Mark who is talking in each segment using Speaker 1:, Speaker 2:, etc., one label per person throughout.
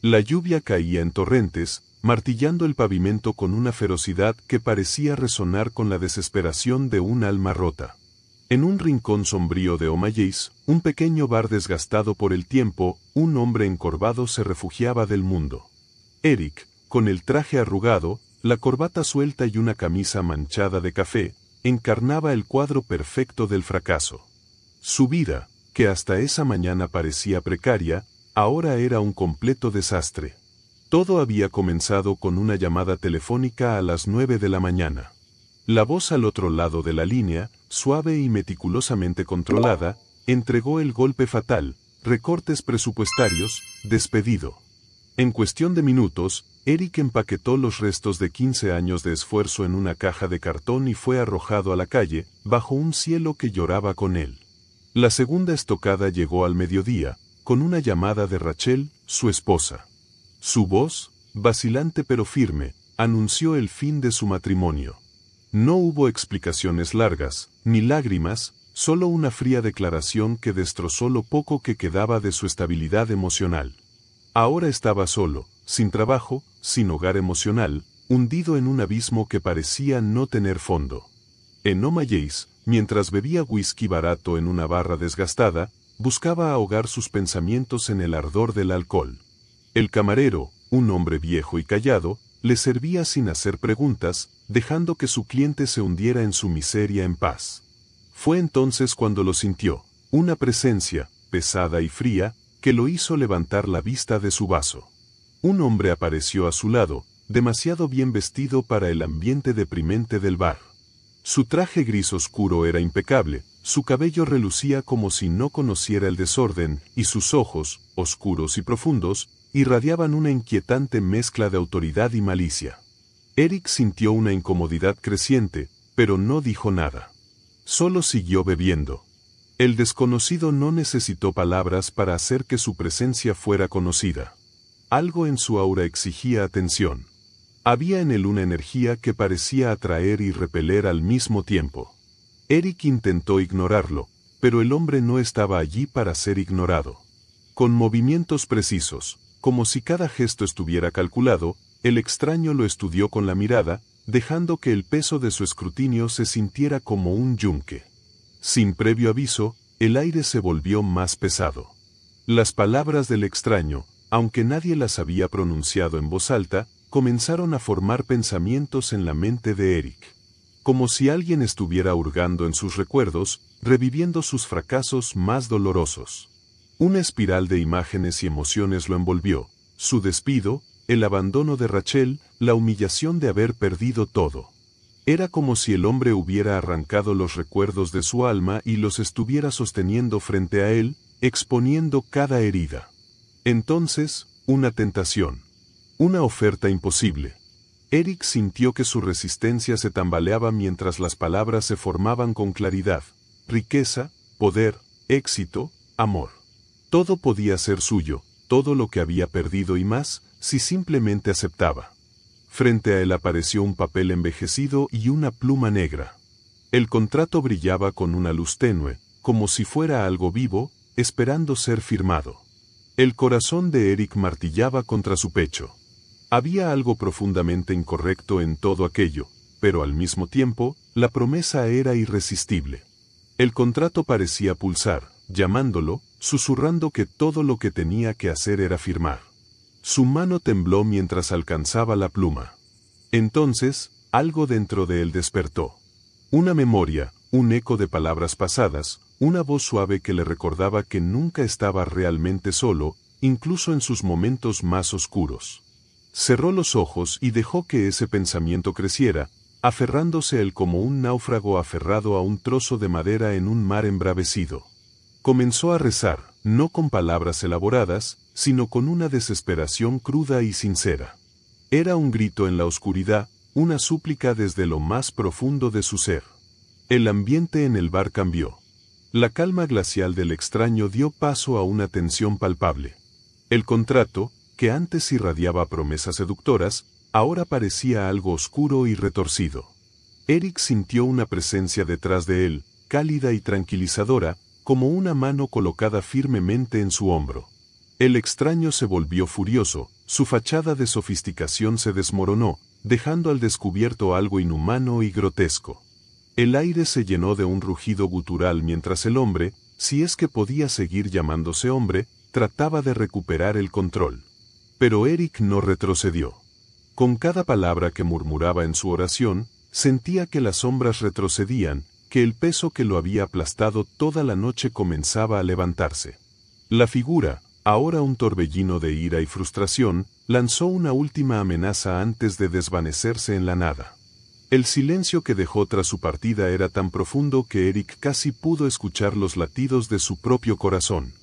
Speaker 1: La lluvia caía en torrentes, martillando el pavimento con una ferocidad que parecía resonar con la desesperación de un alma rota. En un rincón sombrío de O'Malley's, un pequeño bar desgastado por el tiempo, un hombre encorvado se refugiaba del mundo. Eric, con el traje arrugado, la corbata suelta y una camisa manchada de café, encarnaba el cuadro perfecto del fracaso. Su vida, que hasta esa mañana parecía precaria, ahora era un completo desastre. Todo había comenzado con una llamada telefónica a las 9 de la mañana. La voz al otro lado de la línea, suave y meticulosamente controlada, entregó el golpe fatal: recortes presupuestarios, despedido. En cuestión de minutos, Eric empaquetó los restos de 15 años de esfuerzo en una caja de cartón y fue arrojado a la calle, bajo un cielo que lloraba con él. La segunda estocada llegó al mediodía, con una llamada de Rachel, su esposa. Su voz, vacilante pero firme, anunció el fin de su matrimonio. No hubo explicaciones largas, ni lágrimas, solo una fría declaración que destrozó lo poco que quedaba de su estabilidad emocional. Ahora estaba solo, sin trabajo, sin hogar emocional, hundido en un abismo que parecía no tener fondo. En O'Malley's, mientras bebía whisky barato en una barra desgastada, buscaba ahogar sus pensamientos en el ardor del alcohol. El camarero, un hombre viejo y callado, le servía sin hacer preguntas, dejando que su cliente se hundiera en su miseria en paz. Fue entonces cuando lo sintió, una presencia, pesada y fría, que lo hizo levantar la vista de su vaso. Un hombre apareció a su lado, demasiado bien vestido para el ambiente deprimente del bar. Su traje gris oscuro era impecable, su cabello relucía como si no conociera el desorden, y sus ojos, oscuros y profundos, irradiaban una inquietante mezcla de autoridad y malicia. Eric sintió una incomodidad creciente, pero no dijo nada. Solo siguió bebiendo. El desconocido no necesitó palabras para hacer que su presencia fuera conocida. Algo en su aura exigía atención. Había en él una energía que parecía atraer y repeler al mismo tiempo. Eric intentó ignorarlo, pero el hombre no estaba allí para ser ignorado. Con movimientos precisos, como si cada gesto estuviera calculado, el extraño lo estudió con la mirada, dejando que el peso de su escrutinio se sintiera como un yunque. Sin previo aviso, el aire se volvió más pesado. Las palabras del extraño, aunque nadie las había pronunciado en voz alta, comenzaron a formar pensamientos en la mente de Eric. Como si alguien estuviera hurgando en sus recuerdos, reviviendo sus fracasos más dolorosos. Una espiral de imágenes y emociones lo envolvió: su despido, el abandono de Rachel, la humillación de haber perdido todo. Era como si el hombre hubiera arrancado los recuerdos de su alma y los estuviera sosteniendo frente a él, exponiendo cada herida. Entonces, una tentación. Una oferta imposible. Eric sintió que su resistencia se tambaleaba mientras las palabras se formaban con claridad: riqueza, poder, éxito, amor. Todo podía ser suyo, todo lo que había perdido y más, si simplemente aceptaba. Frente a él apareció un papel envejecido y una pluma negra. El contrato brillaba con una luz tenue, como si fuera algo vivo, esperando ser firmado. El corazón de Eric martillaba contra su pecho. Había algo profundamente incorrecto en todo aquello, pero al mismo tiempo, la promesa era irresistible. El contrato parecía pulsar, llamándolo, susurrando que todo lo que tenía que hacer era firmar. Su mano tembló mientras alcanzaba la pluma. Entonces, algo dentro de él despertó. Una memoria, un eco de palabras pasadas, una voz suave que le recordaba que nunca estaba realmente solo, incluso en sus momentos más oscuros. Cerró los ojos y dejó que ese pensamiento creciera, aferrándose a él como un náufrago aferrado a un trozo de madera en un mar embravecido. Comenzó a rezar, no con palabras elaboradas, sino con una desesperación cruda y sincera. Era un grito en la oscuridad, una súplica desde lo más profundo de su ser. El ambiente en el bar cambió. La calma glacial del extraño dio paso a una tensión palpable. El contrato, que antes irradiaba promesas seductoras, ahora parecía algo oscuro y retorcido. Eric sintió una presencia detrás de él, cálida y tranquilizadora, como una mano colocada firmemente en su hombro. El extraño se volvió furioso, su fachada de sofisticación se desmoronó, dejando al descubierto algo inhumano y grotesco. El aire se llenó de un rugido gutural mientras el hombre, si es que podía seguir llamándose hombre, trataba de recuperar el control. Pero Eric no retrocedió. Con cada palabra que murmuraba en su oración, sentía que las sombras retrocedían, que el peso que lo había aplastado toda la noche comenzaba a levantarse. La figura, ahora un torbellino de ira y frustración, lanzó una última amenaza antes de desvanecerse en la nada. El silencio que dejó tras su partida era tan profundo que Eric casi pudo escuchar los latidos de su propio corazón.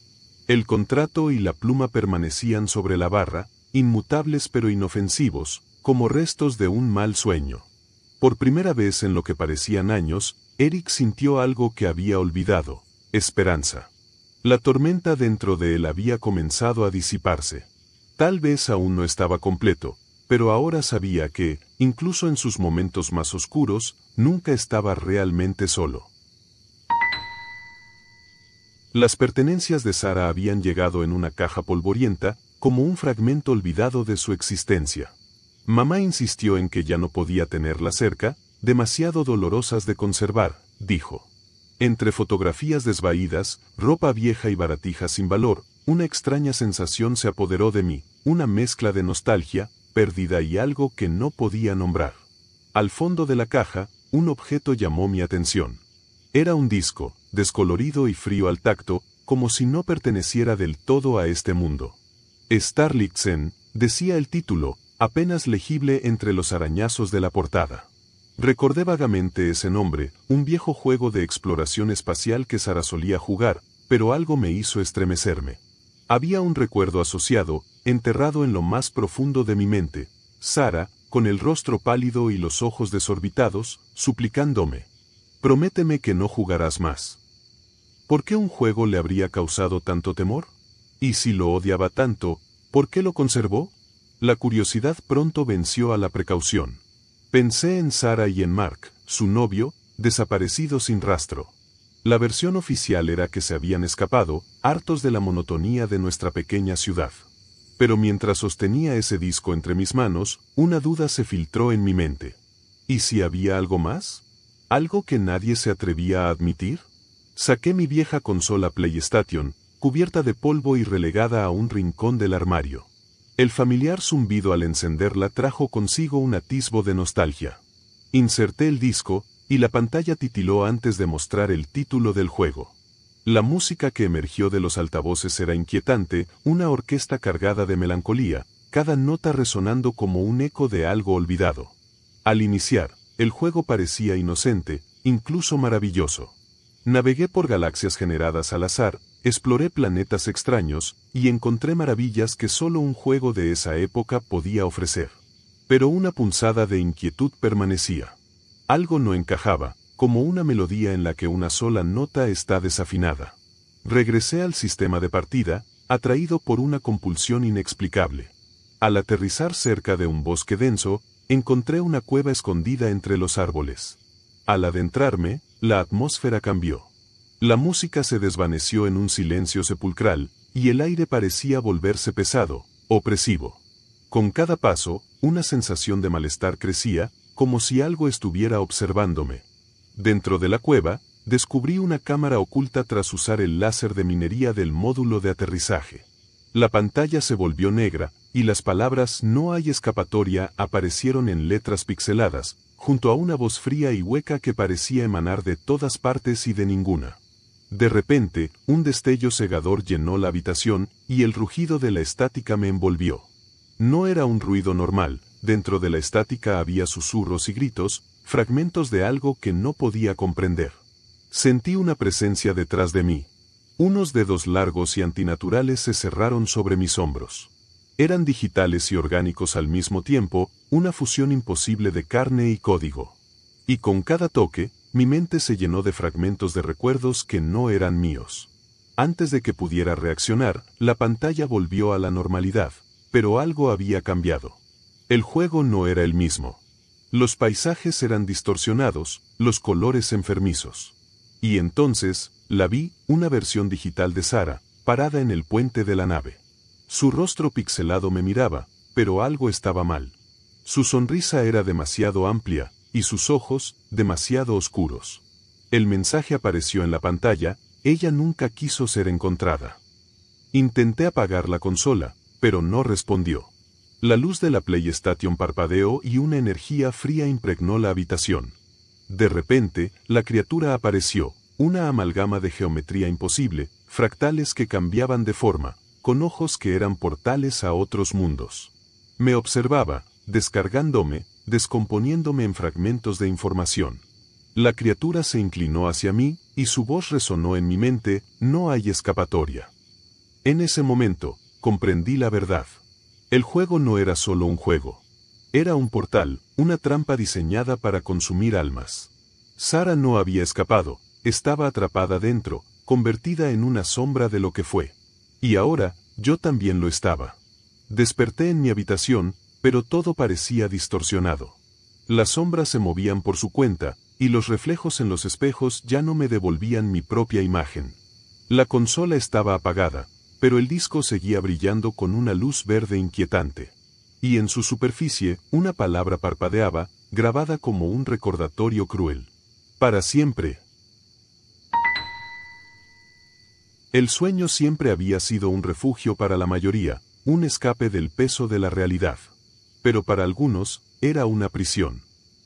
Speaker 1: El contrato y la pluma permanecían sobre la barra, inmutables pero inofensivos, como restos de un mal sueño. Por primera vez en lo que parecían años, Eric sintió algo que había olvidado: esperanza. La tormenta dentro de él había comenzado a disiparse. Tal vez aún no estaba completo, pero ahora sabía que, incluso en sus momentos más oscuros, nunca estaba realmente solo. Las pertenencias de Sara habían llegado en una caja polvorienta, como un fragmento olvidado de su existencia. Mamá insistió en que ya no podía tenerlas cerca, demasiado dolorosas de conservar, dijo. Entre fotografías desvaídas, ropa vieja y baratijas sin valor, una extraña sensación se apoderó de mí, una mezcla de nostalgia, pérdida y algo que no podía nombrar. Al fondo de la caja, un objeto llamó mi atención. Era un disco, descolorido y frío al tacto, como si no perteneciera del todo a este mundo. Starlit Zen, decía el título, apenas legible entre los arañazos de la portada. Recordé vagamente ese nombre, un viejo juego de exploración espacial que Sara solía jugar, pero algo me hizo estremecerme. Había un recuerdo asociado, enterrado en lo más profundo de mi mente. Sara, con el rostro pálido y los ojos desorbitados, suplicándome: «Prométeme que no jugarás más». ¿Por qué un juego le habría causado tanto temor? Y si lo odiaba tanto, ¿por qué lo conservó? La curiosidad pronto venció a la precaución. Pensé en Sara y en Mark, su novio, desaparecido sin rastro. La versión oficial era que se habían escapado, hartos de la monotonía de nuestra pequeña ciudad. Pero mientras sostenía ese disco entre mis manos, una duda se filtró en mi mente. ¿Y si había algo más? ¿Algo que nadie se atrevía a admitir? Saqué mi vieja consola PlayStation, cubierta de polvo y relegada a un rincón del armario. El familiar zumbido al encenderla trajo consigo un atisbo de nostalgia. Inserté el disco, y la pantalla titiló antes de mostrar el título del juego. La música que emergió de los altavoces era inquietante, una orquesta cargada de melancolía, cada nota resonando como un eco de algo olvidado. Al iniciar, el juego parecía inocente, incluso maravilloso. Navegué por galaxias generadas al azar, exploré planetas extraños, y encontré maravillas que solo un juego de esa época podía ofrecer. Pero una punzada de inquietud permanecía. Algo no encajaba, como una melodía en la que una sola nota está desafinada. Regresé al sistema de partida, atraído por una compulsión inexplicable. Al aterrizar cerca de un bosque denso, encontré una cueva escondida entre los árboles. Al adentrarme, la atmósfera cambió. La música se desvaneció en un silencio sepulcral, y el aire parecía volverse pesado, opresivo. Con cada paso, una sensación de malestar crecía, como si algo estuviera observándome. Dentro de la cueva, descubrí una cámara oculta tras usar el láser de minería del módulo de aterrizaje. La pantalla se volvió negra, y las palabras «No hay escapatoria» aparecieron en letras pixeladas, junto a una voz fría y hueca que parecía emanar de todas partes y de ninguna. De repente, un destello cegador llenó la habitación, y el rugido de la estática me envolvió. No era un ruido normal, dentro de la estática había susurros y gritos, fragmentos de algo que no podía comprender. Sentí una presencia detrás de mí. Unos dedos largos y antinaturales se cerraron sobre mis hombros. Eran digitales y orgánicos al mismo tiempo, una fusión imposible de carne y código. Y con cada toque, mi mente se llenó de fragmentos de recuerdos que no eran míos. Antes de que pudiera reaccionar, la pantalla volvió a la normalidad, pero algo había cambiado. El juego no era el mismo. Los paisajes eran distorsionados, los colores enfermizos. Y entonces, la vi, una versión digital de Sara, parada en el puente de la nave. Su rostro pixelado me miraba, pero algo estaba mal. Su sonrisa era demasiado amplia, y sus ojos, demasiado oscuros. El mensaje apareció en la pantalla: ella nunca quiso ser encontrada. Intenté apagar la consola, pero no respondió. La luz de la PlayStation parpadeó y una energía fría impregnó la habitación. De repente, la criatura apareció, una amalgama de geometría imposible, fractales que cambiaban de forma, con ojos que eran portales a otros mundos. Me observaba, descargándome, descomponiéndome en fragmentos de información. La criatura se inclinó hacia mí, y su voz resonó en mi mente: no hay escapatoria. En ese momento, comprendí la verdad. El juego no era solo un juego. Era un portal, una trampa diseñada para consumir almas. Sara no había escapado, estaba atrapada dentro, convertida en una sombra de lo que fue. Y ahora, yo también lo estaba. Desperté en mi habitación, pero todo parecía distorsionado. Las sombras se movían por su cuenta, y los reflejos en los espejos ya no me devolvían mi propia imagen. La consola estaba apagada, pero el disco seguía brillando con una luz verde inquietante. Y en su superficie, una palabra parpadeaba, grabada como un recordatorio cruel. Para siempre. El sueño siempre había sido un refugio para la mayoría, un escape del peso de la realidad. Pero para algunos, era una prisión.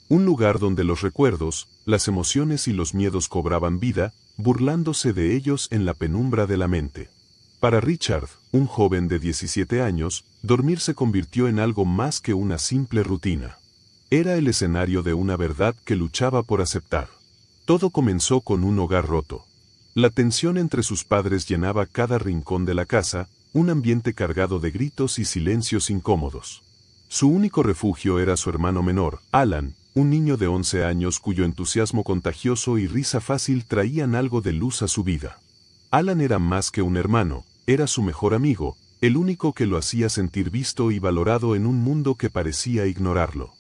Speaker 1: Un lugar donde los recuerdos, las emociones y los miedos cobraban vida, burlándose de ellos en la penumbra de la mente. Para Richard, un joven de 17 años, dormir se convirtió en algo más que una simple rutina. Era el escenario de una verdad que luchaba por aceptar. Todo comenzó con un hogar roto. La tensión entre sus padres llenaba cada rincón de la casa, un ambiente cargado de gritos y silencios incómodos. Su único refugio era su hermano menor, Alan, un niño de 11 años cuyo entusiasmo contagioso y risa fácil traían algo de luz a su vida. Alan era más que un hermano, era su mejor amigo, el único que lo hacía sentir visto y valorado en un mundo que parecía ignorarlo.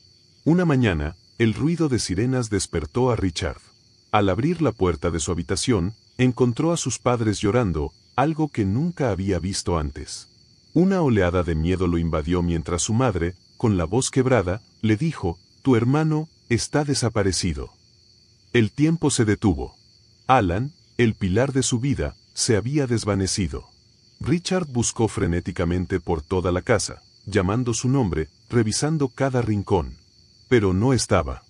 Speaker 1: Una mañana, el ruido de sirenas despertó a Richard. Al abrir la puerta de su habitación, encontró a sus padres llorando, algo que nunca había visto antes. Una oleada de miedo lo invadió mientras su madre, con la voz quebrada, le dijo: «Tu hermano está desaparecido». El tiempo se detuvo. Alan, el pilar de su vida, se había desvanecido. Richard buscó frenéticamente por toda la casa, llamando su nombre, revisando cada rincón. Pero no estaba.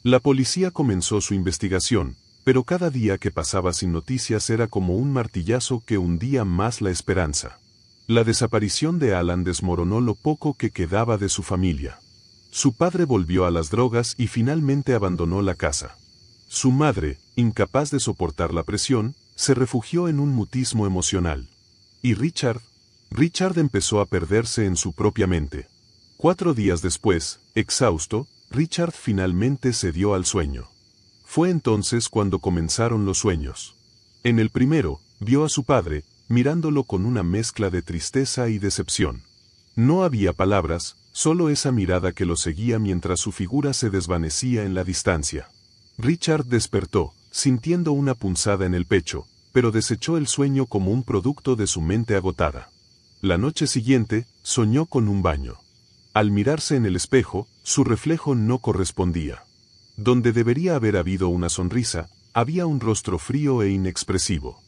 Speaker 1: La policía comenzó su investigación, pero cada día que pasaba sin noticias era como un martillazo que hundía más la esperanza. La desaparición de Alan desmoronó lo poco que quedaba de su familia. Su padre volvió a las drogas y finalmente abandonó la casa. Su madre, incapaz de soportar la presión, se refugió en un mutismo emocional. Y Richard empezó a perderse en su propia mente. 4 días después, exhausto, Richard finalmente cedió al sueño. Fue entonces cuando comenzaron los sueños. En el primero, vio a su padre, mirándolo con una mezcla de tristeza y decepción. No había palabras, solo esa mirada que lo seguía mientras su figura se desvanecía en la distancia. Richard despertó, sintiendo una punzada en el pecho, pero desechó el sueño como un producto de su mente agotada. La noche siguiente, soñó con un baño. Al mirarse en el espejo, su reflejo no correspondía. Donde debería haber habido una sonrisa, había un rostro frío e inexpresivo.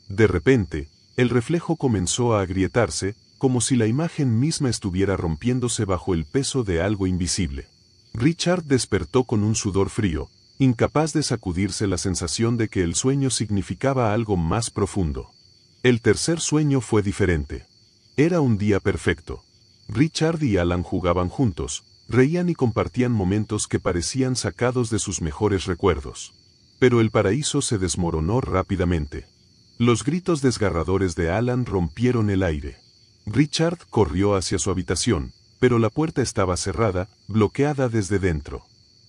Speaker 1: De repente, el reflejo comenzó a agrietarse, como si la imagen misma estuviera rompiéndose bajo el peso de algo invisible. Richard despertó con un sudor frío, incapaz de sacudirse la sensación de que el sueño significaba algo más profundo. El tercer sueño fue diferente. Era un día perfecto. Richard y Alan jugaban juntos, reían y compartían momentos que parecían sacados de sus mejores recuerdos. Pero el paraíso se desmoronó rápidamente. Los gritos desgarradores de Alan rompieron el aire. Richard corrió hacia su habitación, pero la puerta estaba cerrada, bloqueada desde dentro.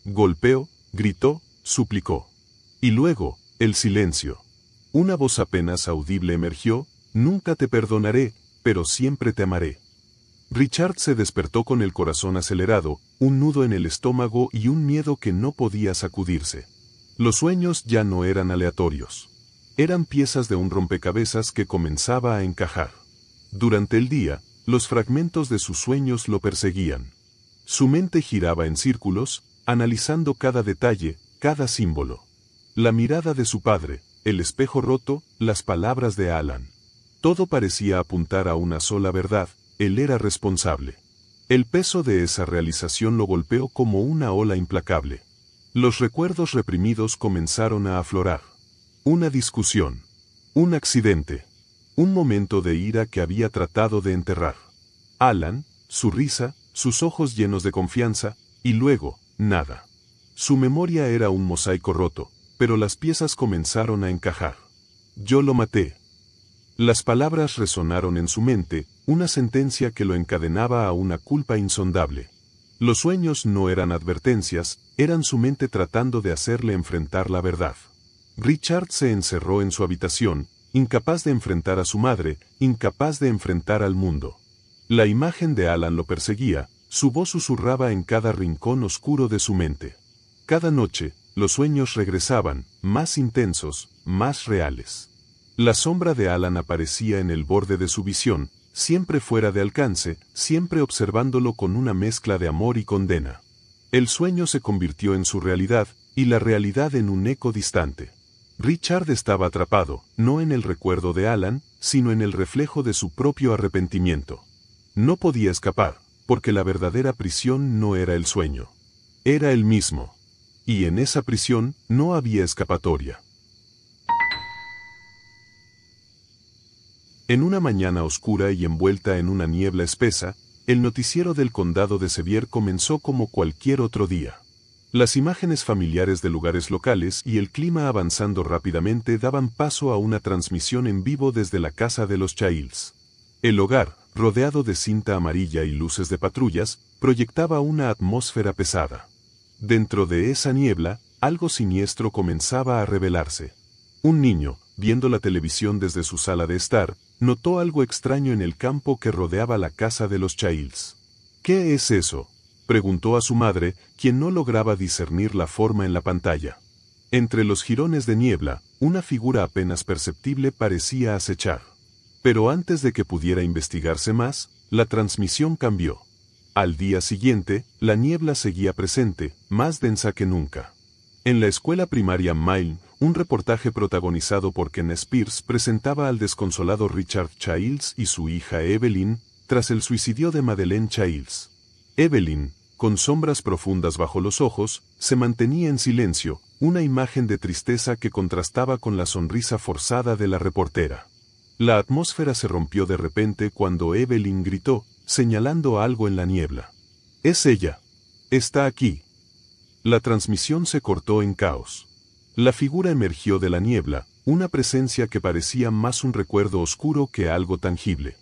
Speaker 1: Golpeó, gritó, suplicó. Y luego, el silencio. Una voz apenas audible emergió: «Nunca te perdonaré, pero siempre te amaré». Richard se despertó con el corazón acelerado, un nudo en el estómago y un miedo que no podía sacudirse. Los sueños ya no eran aleatorios. Eran piezas de un rompecabezas que comenzaba a encajar. Durante el día, Los fragmentos de sus sueños lo perseguían. Su mente giraba en círculos, analizando cada detalle, cada símbolo. La mirada de su padre, el espejo roto, las palabras de Alan. Todo parecía apuntar a una sola verdad: él era responsable. El peso de esa realización lo golpeó como una ola implacable. Los recuerdos reprimidos comenzaron a aflorar. Una discusión. Un accidente. Un momento de ira que había tratado de enterrar. Alan, su risa, sus ojos llenos de confianza, y luego, nada. Su memoria era un mosaico roto, pero las piezas comenzaron a encajar. Yo lo maté. Las palabras resonaron en su mente, una sentencia que lo encadenaba a una culpa insondable. Los sueños no eran advertencias, eran su mente tratando de hacerle enfrentar la verdad. Richard se encerró en su habitación, incapaz de enfrentar a su madre, incapaz de enfrentar al mundo. La imagen de Alan lo perseguía, su voz susurraba en cada rincón oscuro de su mente. Cada noche, los sueños regresaban, más intensos, más reales. La sombra de Alan aparecía en el borde de su visión, siempre fuera de alcance, siempre observándolo con una mezcla de amor y condena. El sueño se convirtió en su realidad, y la realidad en un eco distante. Richard estaba atrapado, no en el recuerdo de Alan, sino en el reflejo de su propio arrepentimiento. No podía escapar, porque la verdadera prisión no era el sueño. Era él mismo. Y en esa prisión no había escapatoria. En una mañana oscura y envuelta en una niebla espesa, el noticiero del condado de Sevier comenzó como cualquier otro día. Las imágenes familiares de lugares locales y el clima avanzando rápidamente daban paso a una transmisión en vivo desde la casa de los Childs. El hogar, rodeado de cinta amarilla y luces de patrullas, proyectaba una atmósfera pesada. Dentro de esa niebla, algo siniestro comenzaba a revelarse. Un niño, viendo la televisión desde su sala de estar, notó algo extraño en el campo que rodeaba la casa de los Childs. ¿Qué es eso?, preguntó a su madre, quien no lograba discernir la forma en la pantalla. Entre los jirones de niebla, una figura apenas perceptible parecía acechar. Pero antes de que pudiera investigarse más, la transmisión cambió. Al día siguiente, la niebla seguía presente, más densa que nunca. En la escuela primaria Milne, un reportaje protagonizado por Ken Spears presentaba al desconsolado Richard Childs y su hija Evelyn, tras el suicidio de Madeleine Childs. Evelyn, con sombras profundas bajo los ojos, se mantenía en silencio, una imagen de tristeza que contrastaba con la sonrisa forzada de la reportera. La atmósfera se rompió de repente cuando Evelyn gritó, señalando algo en la niebla. «Es ella. Está aquí». La transmisión se cortó en caos. La figura emergió de la niebla, una presencia que parecía más un recuerdo oscuro que algo tangible.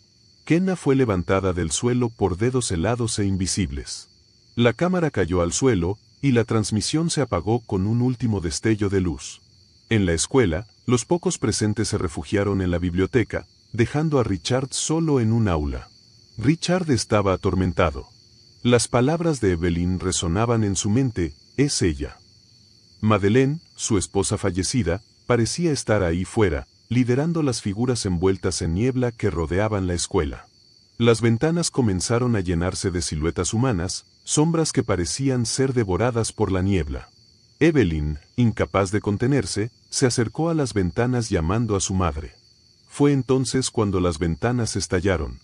Speaker 1: Kenna fue levantada del suelo por dedos helados e invisibles. La cámara cayó al suelo, y la transmisión se apagó con un último destello de luz. En la escuela, los pocos presentes se refugiaron en la biblioteca, dejando a Richard solo en un aula. Richard estaba atormentado. Las palabras de Evelyn resonaban en su mente: «Es ella». Madeleine, su esposa fallecida, parecía estar ahí fuera, liderando las figuras envueltas en niebla que rodeaban la escuela. Las ventanas comenzaron a llenarse de siluetas humanas, sombras que parecían ser devoradas por la niebla. Evelyn, incapaz de contenerse, se acercó a las ventanas llamando a su madre. Fue entonces cuando las ventanas estallaron.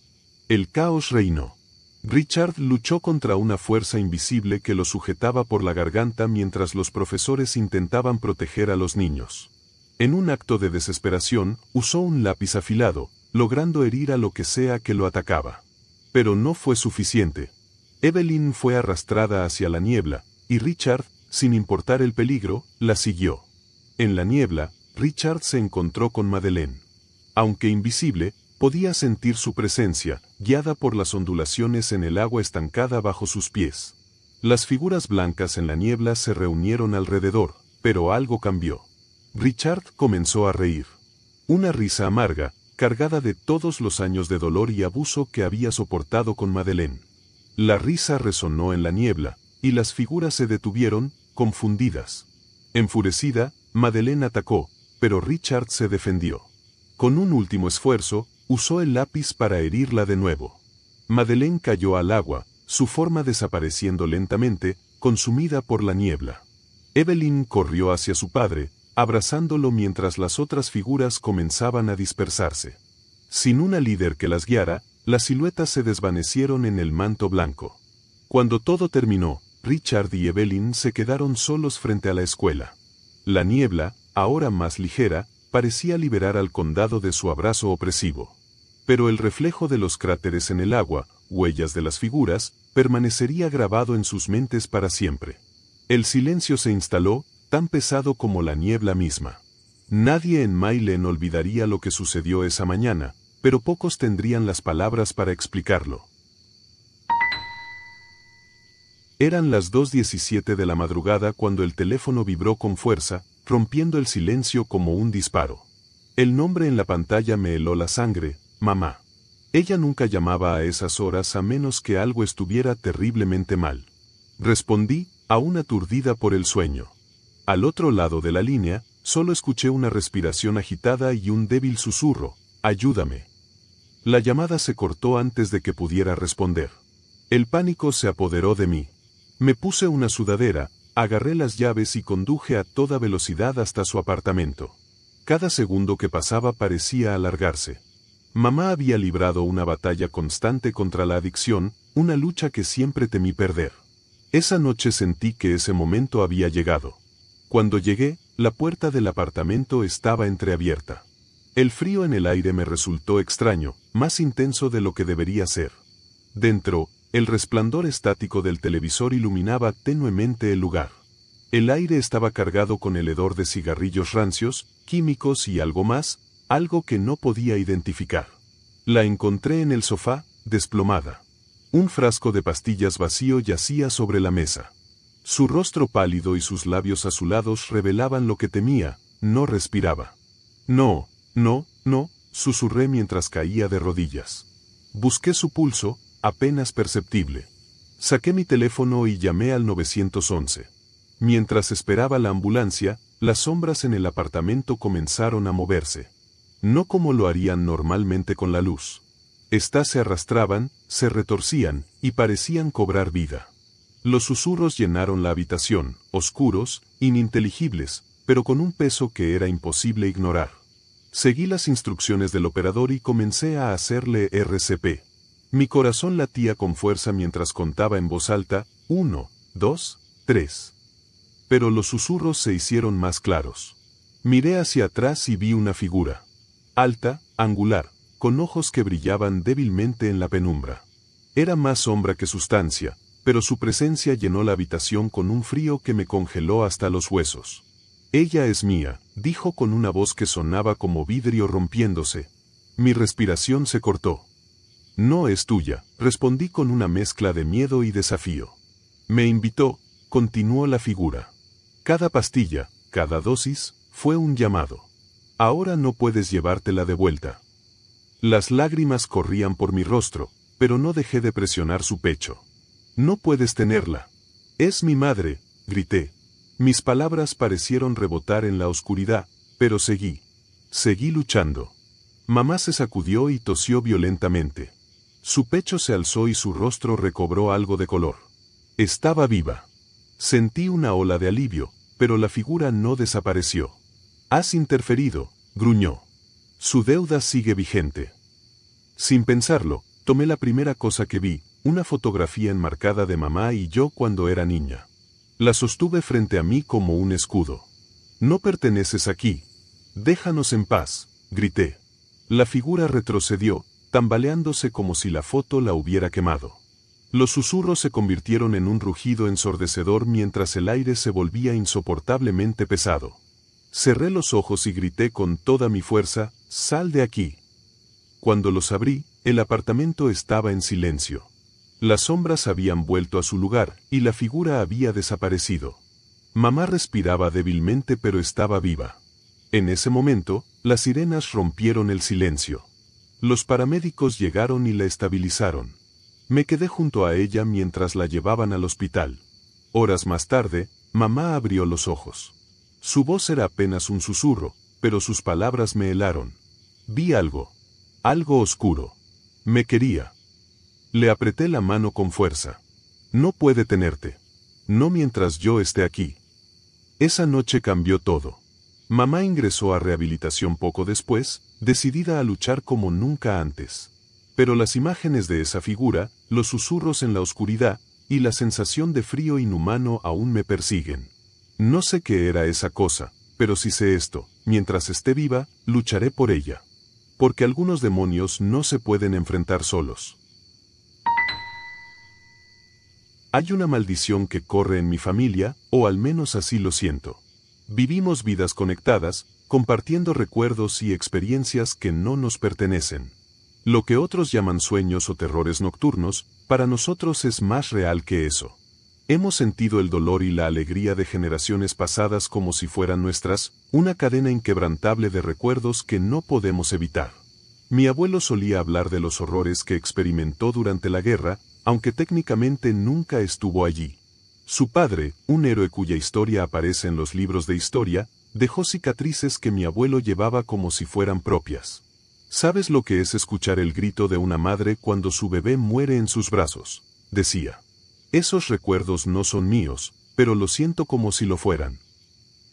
Speaker 1: El caos reinó. Richard luchó contra una fuerza invisible que lo sujetaba por la garganta mientras los profesores intentaban proteger a los niños. En un acto de desesperación, usó un lápiz afilado, logrando herir a lo que sea que lo atacaba. Pero no fue suficiente. Evelyn fue arrastrada hacia la niebla, y Richard, sin importar el peligro, la siguió. En la niebla, Richard se encontró con Madeleine. Aunque invisible, podía sentir su presencia, guiada por las ondulaciones en el agua estancada bajo sus pies. Las figuras blancas en la niebla se reunieron alrededor, pero algo cambió. Richard comenzó a reír. Una risa amarga, cargada de todos los años de dolor y abuso que había soportado con Madeleine. La risa resonó en la niebla, y las figuras se detuvieron, confundidas. Enfurecida, Madeleine atacó, pero Richard se defendió. Con un último esfuerzo, usó el lápiz para herirla de nuevo. Madeleine cayó al agua, su forma desapareciendo lentamente, consumida por la niebla. Evelyn corrió hacia su padre, abrazándolo mientras las otras figuras comenzaban a dispersarse. Sin una líder que las guiara, las siluetas se desvanecieron en el manto blanco. Cuando todo terminó, Richard y Evelyn se quedaron solos frente a la escuela. La niebla, ahora más ligera, parecía liberar al condado de su abrazo opresivo. Pero el reflejo de los cráteres en el agua, huellas de las figuras, permanecería grabado en sus mentes para siempre. El silencio se instaló, tan pesado como la niebla misma. Nadie en Maylen olvidaría lo que sucedió esa mañana, pero pocos tendrían las palabras para explicarlo. Eran las 2:17 de la madrugada cuando el teléfono vibró con fuerza, rompiendo el silencio como un disparo. El nombre en la pantalla me heló la sangre: mamá. Ella nunca llamaba a esas horas a menos que algo estuviera terriblemente mal. Respondí, aún aturdida por el sueño. Al otro lado de la línea, solo escuché una respiración agitada y un débil susurro: ayúdame. La llamada se cortó antes de que pudiera responder. El pánico se apoderó de mí. Me puse una sudadera, agarré las llaves y conduje a toda velocidad hasta su apartamento. Cada segundo que pasaba parecía alargarse. Mamá había librado una batalla constante contra la adicción, una lucha que siempre temí perder. Esa noche sentí que ese momento había llegado. Cuando llegué, la puerta del apartamento estaba entreabierta. El frío en el aire me resultó extraño, más intenso de lo que debería ser. Dentro, el resplandor estático del televisor iluminaba tenuemente el lugar. El aire estaba cargado con el hedor de cigarrillos rancios, químicos y algo más, algo que no podía identificar. La encontré en el sofá, desplomada. Un frasco de pastillas vacío yacía sobre la mesa. Su rostro pálido y sus labios azulados revelaban lo que temía: no respiraba. No, no, no, susurré mientras caía de rodillas. Busqué su pulso, apenas perceptible. Saqué mi teléfono y llamé al 911. Mientras esperaba la ambulancia, las sombras en el apartamento comenzaron a moverse. No como lo harían normalmente con la luz. Estas se arrastraban, se retorcían, y parecían cobrar vida. Los susurros llenaron la habitación, oscuros, ininteligibles, pero con un peso que era imposible ignorar. Seguí las instrucciones del operador y comencé a hacerle RCP. Mi corazón latía con fuerza mientras contaba en voz alta: 1, 2, 3. Pero los susurros se hicieron más claros. Miré hacia atrás y vi una figura. Alta, angular, con ojos que brillaban débilmente en la penumbra. Era más sombra que sustancia, pero su presencia llenó la habitación con un frío que me congeló hasta los huesos. Ella es mía, dijo con una voz que sonaba como vidrio rompiéndose. Mi respiración se cortó. No es tuya, respondí con una mezcla de miedo y desafío. Me invitó, continuó la figura. Cada pastilla, cada dosis, fue un llamado. Ahora no puedes llevártela de vuelta. Las lágrimas corrían por mi rostro, pero no dejé de presionar su pecho. No puedes tenerla. Es mi madre, grité. Mis palabras parecieron rebotar en la oscuridad, pero seguí. Seguí luchando. Mamá se sacudió y tosió violentamente. Su pecho se alzó y su rostro recobró algo de color. Estaba viva. Sentí una ola de alivio, pero la figura no desapareció. Has interferido, gruñó. Su deuda sigue vigente. Sin pensarlo, tomé la primera cosa que vi, una fotografía enmarcada de mamá y yo cuando era niña. La sostuve frente a mí como un escudo. No perteneces aquí. Déjanos en paz, grité. La figura retrocedió, tambaleándose como si la foto la hubiera quemado. Los susurros se convirtieron en un rugido ensordecedor mientras el aire se volvía insoportablemente pesado. Cerré los ojos y grité con toda mi fuerza: «¡Sal de aquí!». Cuando los abrí, el apartamento estaba en silencio. Las sombras habían vuelto a su lugar, y la figura había desaparecido. Mamá respiraba débilmente pero estaba viva. En ese momento, las sirenas rompieron el silencio. Los paramédicos llegaron y la estabilizaron. Me quedé junto a ella mientras la llevaban al hospital. Horas más tarde, mamá abrió los ojos. Su voz era apenas un susurro, pero sus palabras me helaron. Vi algo. Algo oscuro. Me quería. Le apreté la mano con fuerza. No puede tenerte. No mientras yo esté aquí. Esa noche cambió todo. Mamá ingresó a rehabilitación poco después, decidida a luchar como nunca antes. Pero las imágenes de esa figura, los susurros en la oscuridad, y la sensación de frío inhumano aún me persiguen. No sé qué era esa cosa, pero si sé esto, mientras esté viva, lucharé por ella. Porque algunos demonios no se pueden enfrentar solos. Hay una maldición que corre en mi familia, o al menos así lo siento. Vivimos vidas conectadas, compartiendo recuerdos y experiencias que no nos pertenecen. Lo que otros llaman sueños o terrores nocturnos, para nosotros es más real que eso. Hemos sentido el dolor y la alegría de generaciones pasadas como si fueran nuestras, una cadena inquebrantable de recuerdos que no podemos evitar. Mi abuelo solía hablar de los horrores que experimentó durante la guerra, aunque técnicamente nunca estuvo allí. Su padre, un héroe cuya historia aparece en los libros de historia, dejó cicatrices que mi abuelo llevaba como si fueran propias. ¿Sabes lo que es escuchar el grito de una madre cuando su bebé muere en sus brazos?, decía. Esos recuerdos no son míos, pero lo siento como si lo fueran.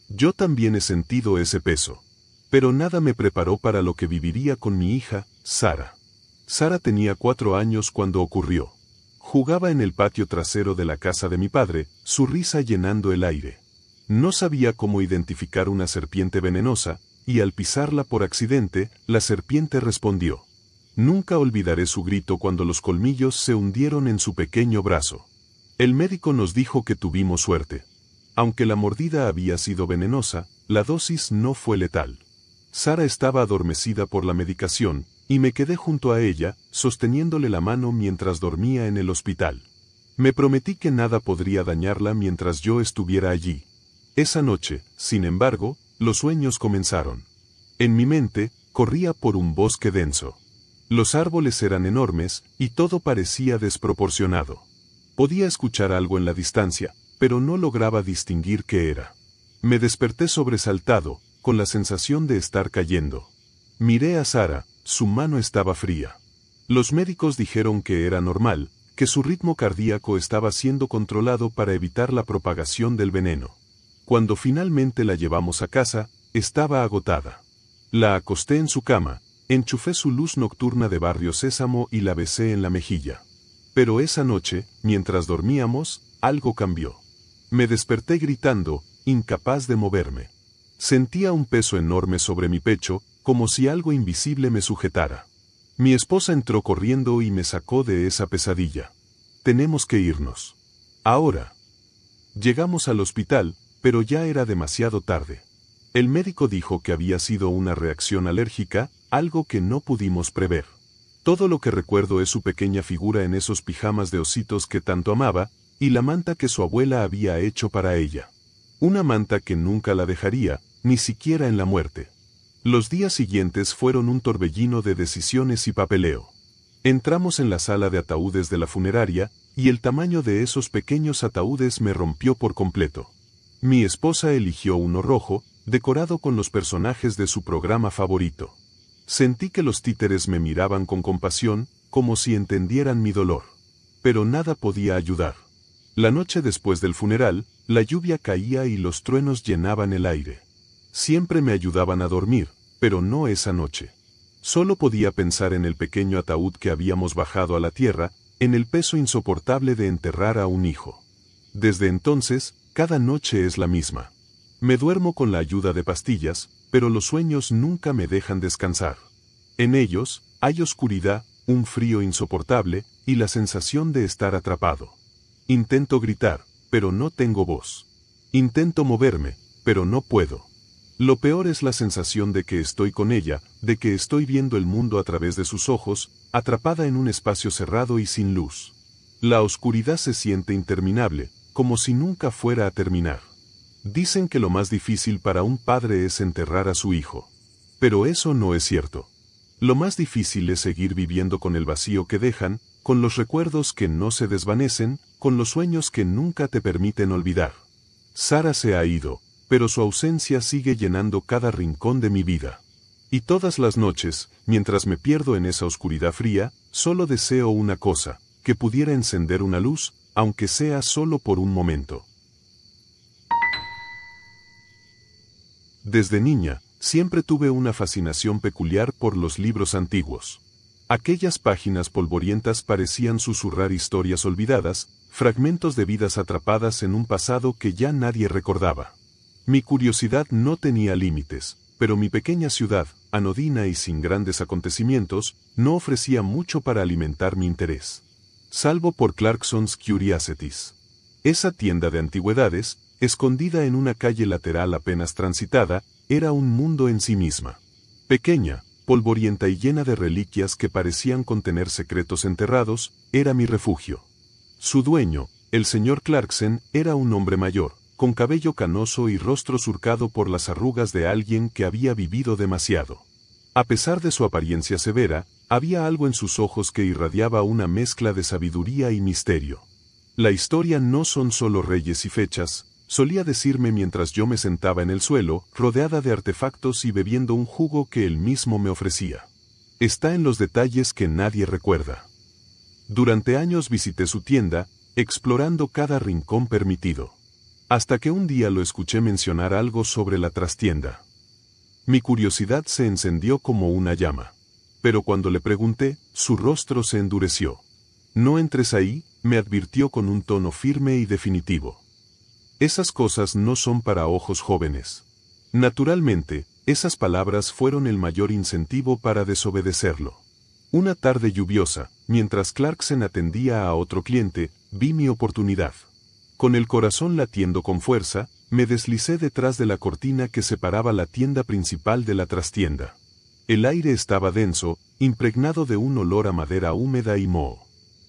Speaker 1: Yo también he sentido ese peso. Pero nada me preparó para lo que viviría con mi hija, Sara. Sara tenía 4 años cuando ocurrió. Jugaba en el patio trasero de la casa de mi padre, su risa llenando el aire. No sabía cómo identificar una serpiente venenosa, y al pisarla por accidente, la serpiente respondió. Nunca olvidaré su grito cuando los colmillos se hundieron en su pequeño brazo. El médico nos dijo que tuvimos suerte. Aunque la mordida había sido venenosa, la dosis no fue letal. Sara estaba adormecida por la medicación, y me quedé junto a ella, sosteniéndole la mano mientras dormía en el hospital. Me prometí que nada podría dañarla mientras yo estuviera allí. Esa noche, sin embargo, los sueños comenzaron. En mi mente, corría por un bosque denso. Los árboles eran enormes, y todo parecía desproporcionado. Podía escuchar algo en la distancia, pero no lograba distinguir qué era. Me desperté sobresaltado, con la sensación de estar cayendo. Miré a Sara, su mano estaba fría. Los médicos dijeron que era normal, que su ritmo cardíaco estaba siendo controlado para evitar la propagación del veneno. Cuando finalmente la llevamos a casa, estaba agotada. La acosté en su cama, enchufé su luz nocturna de Barrio Sésamo y la besé en la mejilla. Pero esa noche, mientras dormíamos, algo cambió. Me desperté gritando, incapaz de moverme. Sentía un peso enorme sobre mi pecho, como si algo invisible me sujetara. Mi esposa entró corriendo y me sacó de esa pesadilla. Tenemos que irnos. Ahora. Llegamos al hospital, pero ya era demasiado tarde. El médico dijo que había sido una reacción alérgica, algo que no pudimos prever. Todo lo que recuerdo es su pequeña figura en esos pijamas de ositos que tanto amaba, y la manta que su abuela había hecho para ella. Una manta que nunca la dejaría, ni siquiera en la muerte. Los días siguientes fueron un torbellino de decisiones y papeleo. Entramos en la sala de ataúdes de la funeraria, y el tamaño de esos pequeños ataúdes me rompió por completo. Mi esposa eligió uno rojo, decorado con los personajes de su programa favorito. Sentí que los títeres me miraban con compasión, como si entendieran mi dolor. Pero nada podía ayudar. La noche después del funeral, la lluvia caía y los truenos llenaban el aire. Siempre me ayudaban a dormir, pero no esa noche. Solo podía pensar en el pequeño ataúd que habíamos bajado a la tierra, en el peso insoportable de enterrar a un hijo. Desde entonces, cada noche es la misma. Me duermo con la ayuda de pastillas, pero los sueños nunca me dejan descansar. En ellos, hay oscuridad, un frío insoportable, y la sensación de estar atrapado. Intento gritar, pero no tengo voz. Intento moverme, pero no puedo. Lo peor es la sensación de que estoy con ella, de que estoy viendo el mundo a través de sus ojos, atrapada en un espacio cerrado y sin luz. La oscuridad se siente interminable, como si nunca fuera a terminar. Dicen que lo más difícil para un padre es enterrar a su hijo. Pero eso no es cierto. Lo más difícil es seguir viviendo con el vacío que dejan, con los recuerdos que no se desvanecen, con los sueños que nunca te permiten olvidar. Sara se ha ido, pero su ausencia sigue llenando cada rincón de mi vida. Y todas las noches, mientras me pierdo en esa oscuridad fría, solo deseo una cosa: que pudiera encender una luz, aunque sea solo por un momento. Desde niña, siempre tuve una fascinación peculiar por los libros antiguos. Aquellas páginas polvorientas parecían susurrar historias olvidadas, fragmentos de vidas atrapadas en un pasado que ya nadie recordaba. Mi curiosidad no tenía límites, pero mi pequeña ciudad, anodina y sin grandes acontecimientos, no ofrecía mucho para alimentar mi interés. Salvo por Clarkson's Curiosities. Esa tienda de antigüedades, escondida en una calle lateral apenas transitada, era un mundo en sí misma. Pequeña, polvorienta y llena de reliquias que parecían contener secretos enterrados, era mi refugio. Su dueño, el señor Clarkson, era un hombre mayor, con cabello canoso y rostro surcado por las arrugas de alguien que había vivido demasiado. A pesar de su apariencia severa, había algo en sus ojos que irradiaba una mezcla de sabiduría y misterio. La historia no son solo reyes y fechas, solía decirme mientras yo me sentaba en el suelo, rodeada de artefactos y bebiendo un jugo que él mismo me ofrecía. Está en los detalles que nadie recuerda. Durante años visité su tienda, explorando cada rincón permitido. Hasta que un día lo escuché mencionar algo sobre la trastienda. Mi curiosidad se encendió como una llama. Pero cuando le pregunté, su rostro se endureció. «No entres ahí», me advirtió con un tono firme y definitivo. Esas cosas no son para ojos jóvenes. Naturalmente, esas palabras fueron el mayor incentivo para desobedecerlo. Una tarde lluviosa, mientras Clarkson atendía a otro cliente, vi mi oportunidad. Con el corazón latiendo con fuerza, me deslicé detrás de la cortina que separaba la tienda principal de la trastienda. El aire estaba denso, impregnado de un olor a madera húmeda y moho.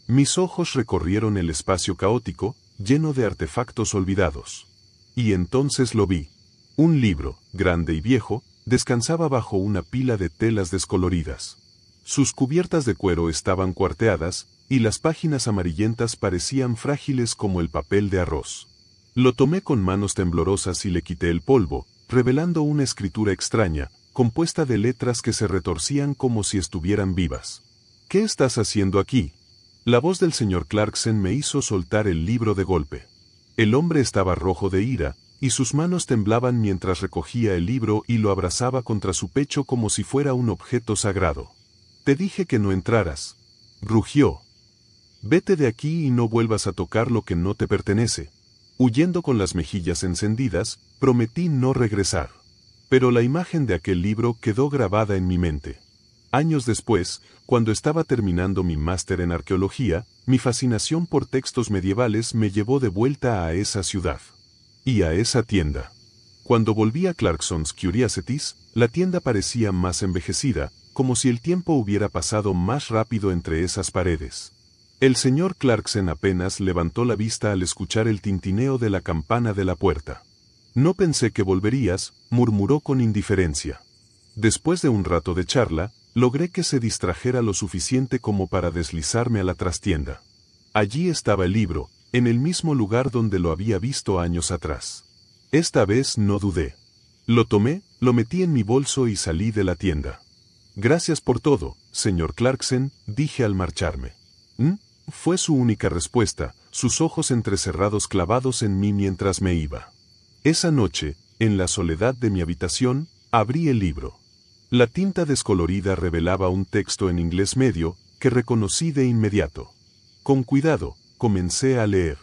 Speaker 1: Mis ojos recorrieron el espacio caótico, lleno de artefactos olvidados. Y entonces lo vi. Un libro, grande y viejo, descansaba bajo una pila de telas descoloridas. Sus cubiertas de cuero estaban cuarteadas, y las páginas amarillentas parecían frágiles como el papel de arroz. Lo tomé con manos temblorosas y le quité el polvo, revelando una escritura extraña, compuesta de letras que se retorcían como si estuvieran vivas. «¿Qué estás haciendo aquí?». La voz del señor Clarkson me hizo soltar el libro de golpe. El hombre estaba rojo de ira, y sus manos temblaban mientras recogía el libro y lo abrazaba contra su pecho como si fuera un objeto sagrado. «Te dije que no entraras», rugió. «Vete de aquí y no vuelvas a tocar lo que no te pertenece». Huyendo con las mejillas encendidas, prometí no regresar. Pero la imagen de aquel libro quedó grabada en mi mente. Años después, cuando estaba terminando mi máster en arqueología, mi fascinación por textos medievales me llevó de vuelta a esa ciudad. Y a esa tienda. Cuando volví a Clarkson's Curiosities, la tienda parecía más envejecida, como si el tiempo hubiera pasado más rápido entre esas paredes. El señor Clarkson apenas levantó la vista al escuchar el tintineo de la campana de la puerta. «No pensé que volverías», murmuró con indiferencia. Después de un rato de charla, logré que se distrajera lo suficiente como para deslizarme a la trastienda. Allí estaba el libro, en el mismo lugar donde lo había visto años atrás. Esta vez no dudé. Lo tomé, lo metí en mi bolso y salí de la tienda. «Gracias por todo, señor Clarkson», dije al marcharme. Fue su única respuesta, sus ojos entrecerrados clavados en mí mientras me iba. Esa noche, en la soledad de mi habitación, abrí el libro. La tinta descolorida revelaba un texto en inglés medio, que reconocí de inmediato. Con cuidado, comencé a leer.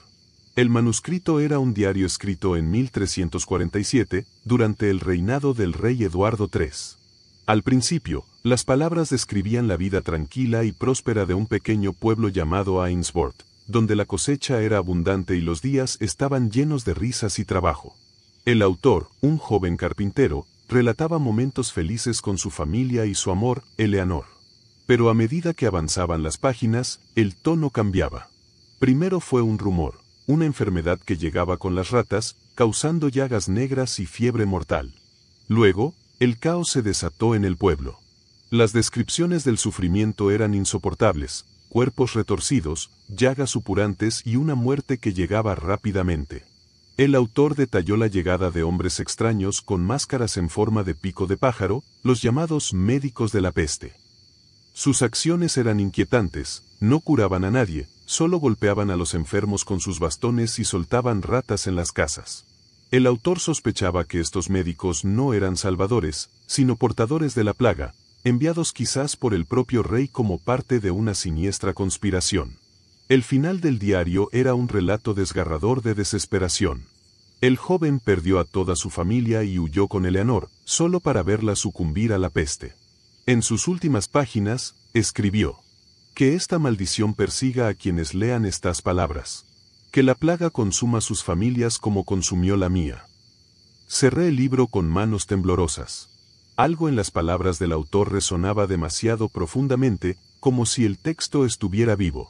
Speaker 1: El manuscrito era un diario escrito en 1347, durante el reinado del rey Eduardo III. Al principio, las palabras describían la vida tranquila y próspera de un pequeño pueblo llamado Ainsworth, donde la cosecha era abundante y los días estaban llenos de risas y trabajo. El autor, un joven carpintero, relataba momentos felices con su familia y su amor, Eleanor. Pero a medida que avanzaban las páginas, el tono cambiaba. Primero fue un rumor, una enfermedad que llegaba con las ratas, causando llagas negras y fiebre mortal. Luego, el caos se desató en el pueblo. Las descripciones del sufrimiento eran insoportables, cuerpos retorcidos, llagas supurantes y una muerte que llegaba rápidamente. El autor detalló la llegada de hombres extraños con máscaras en forma de pico de pájaro, los llamados médicos de la peste. Sus acciones eran inquietantes, no curaban a nadie, solo golpeaban a los enfermos con sus bastones y soltaban ratas en las casas. El autor sospechaba que estos médicos no eran salvadores, sino portadores de la plaga, enviados quizás por el propio rey como parte de una siniestra conspiración. El final del diario era un relato desgarrador de desesperación. El joven perdió a toda su familia y huyó con Eleanor, solo para verla sucumbir a la peste. En sus últimas páginas, escribió: que esta maldición persiga a quienes lean estas palabras. Que la plaga consuma sus familias como consumió la mía. Cerré el libro con manos temblorosas. Algo en las palabras del autor resonaba demasiado profundamente, como si el texto estuviera vivo.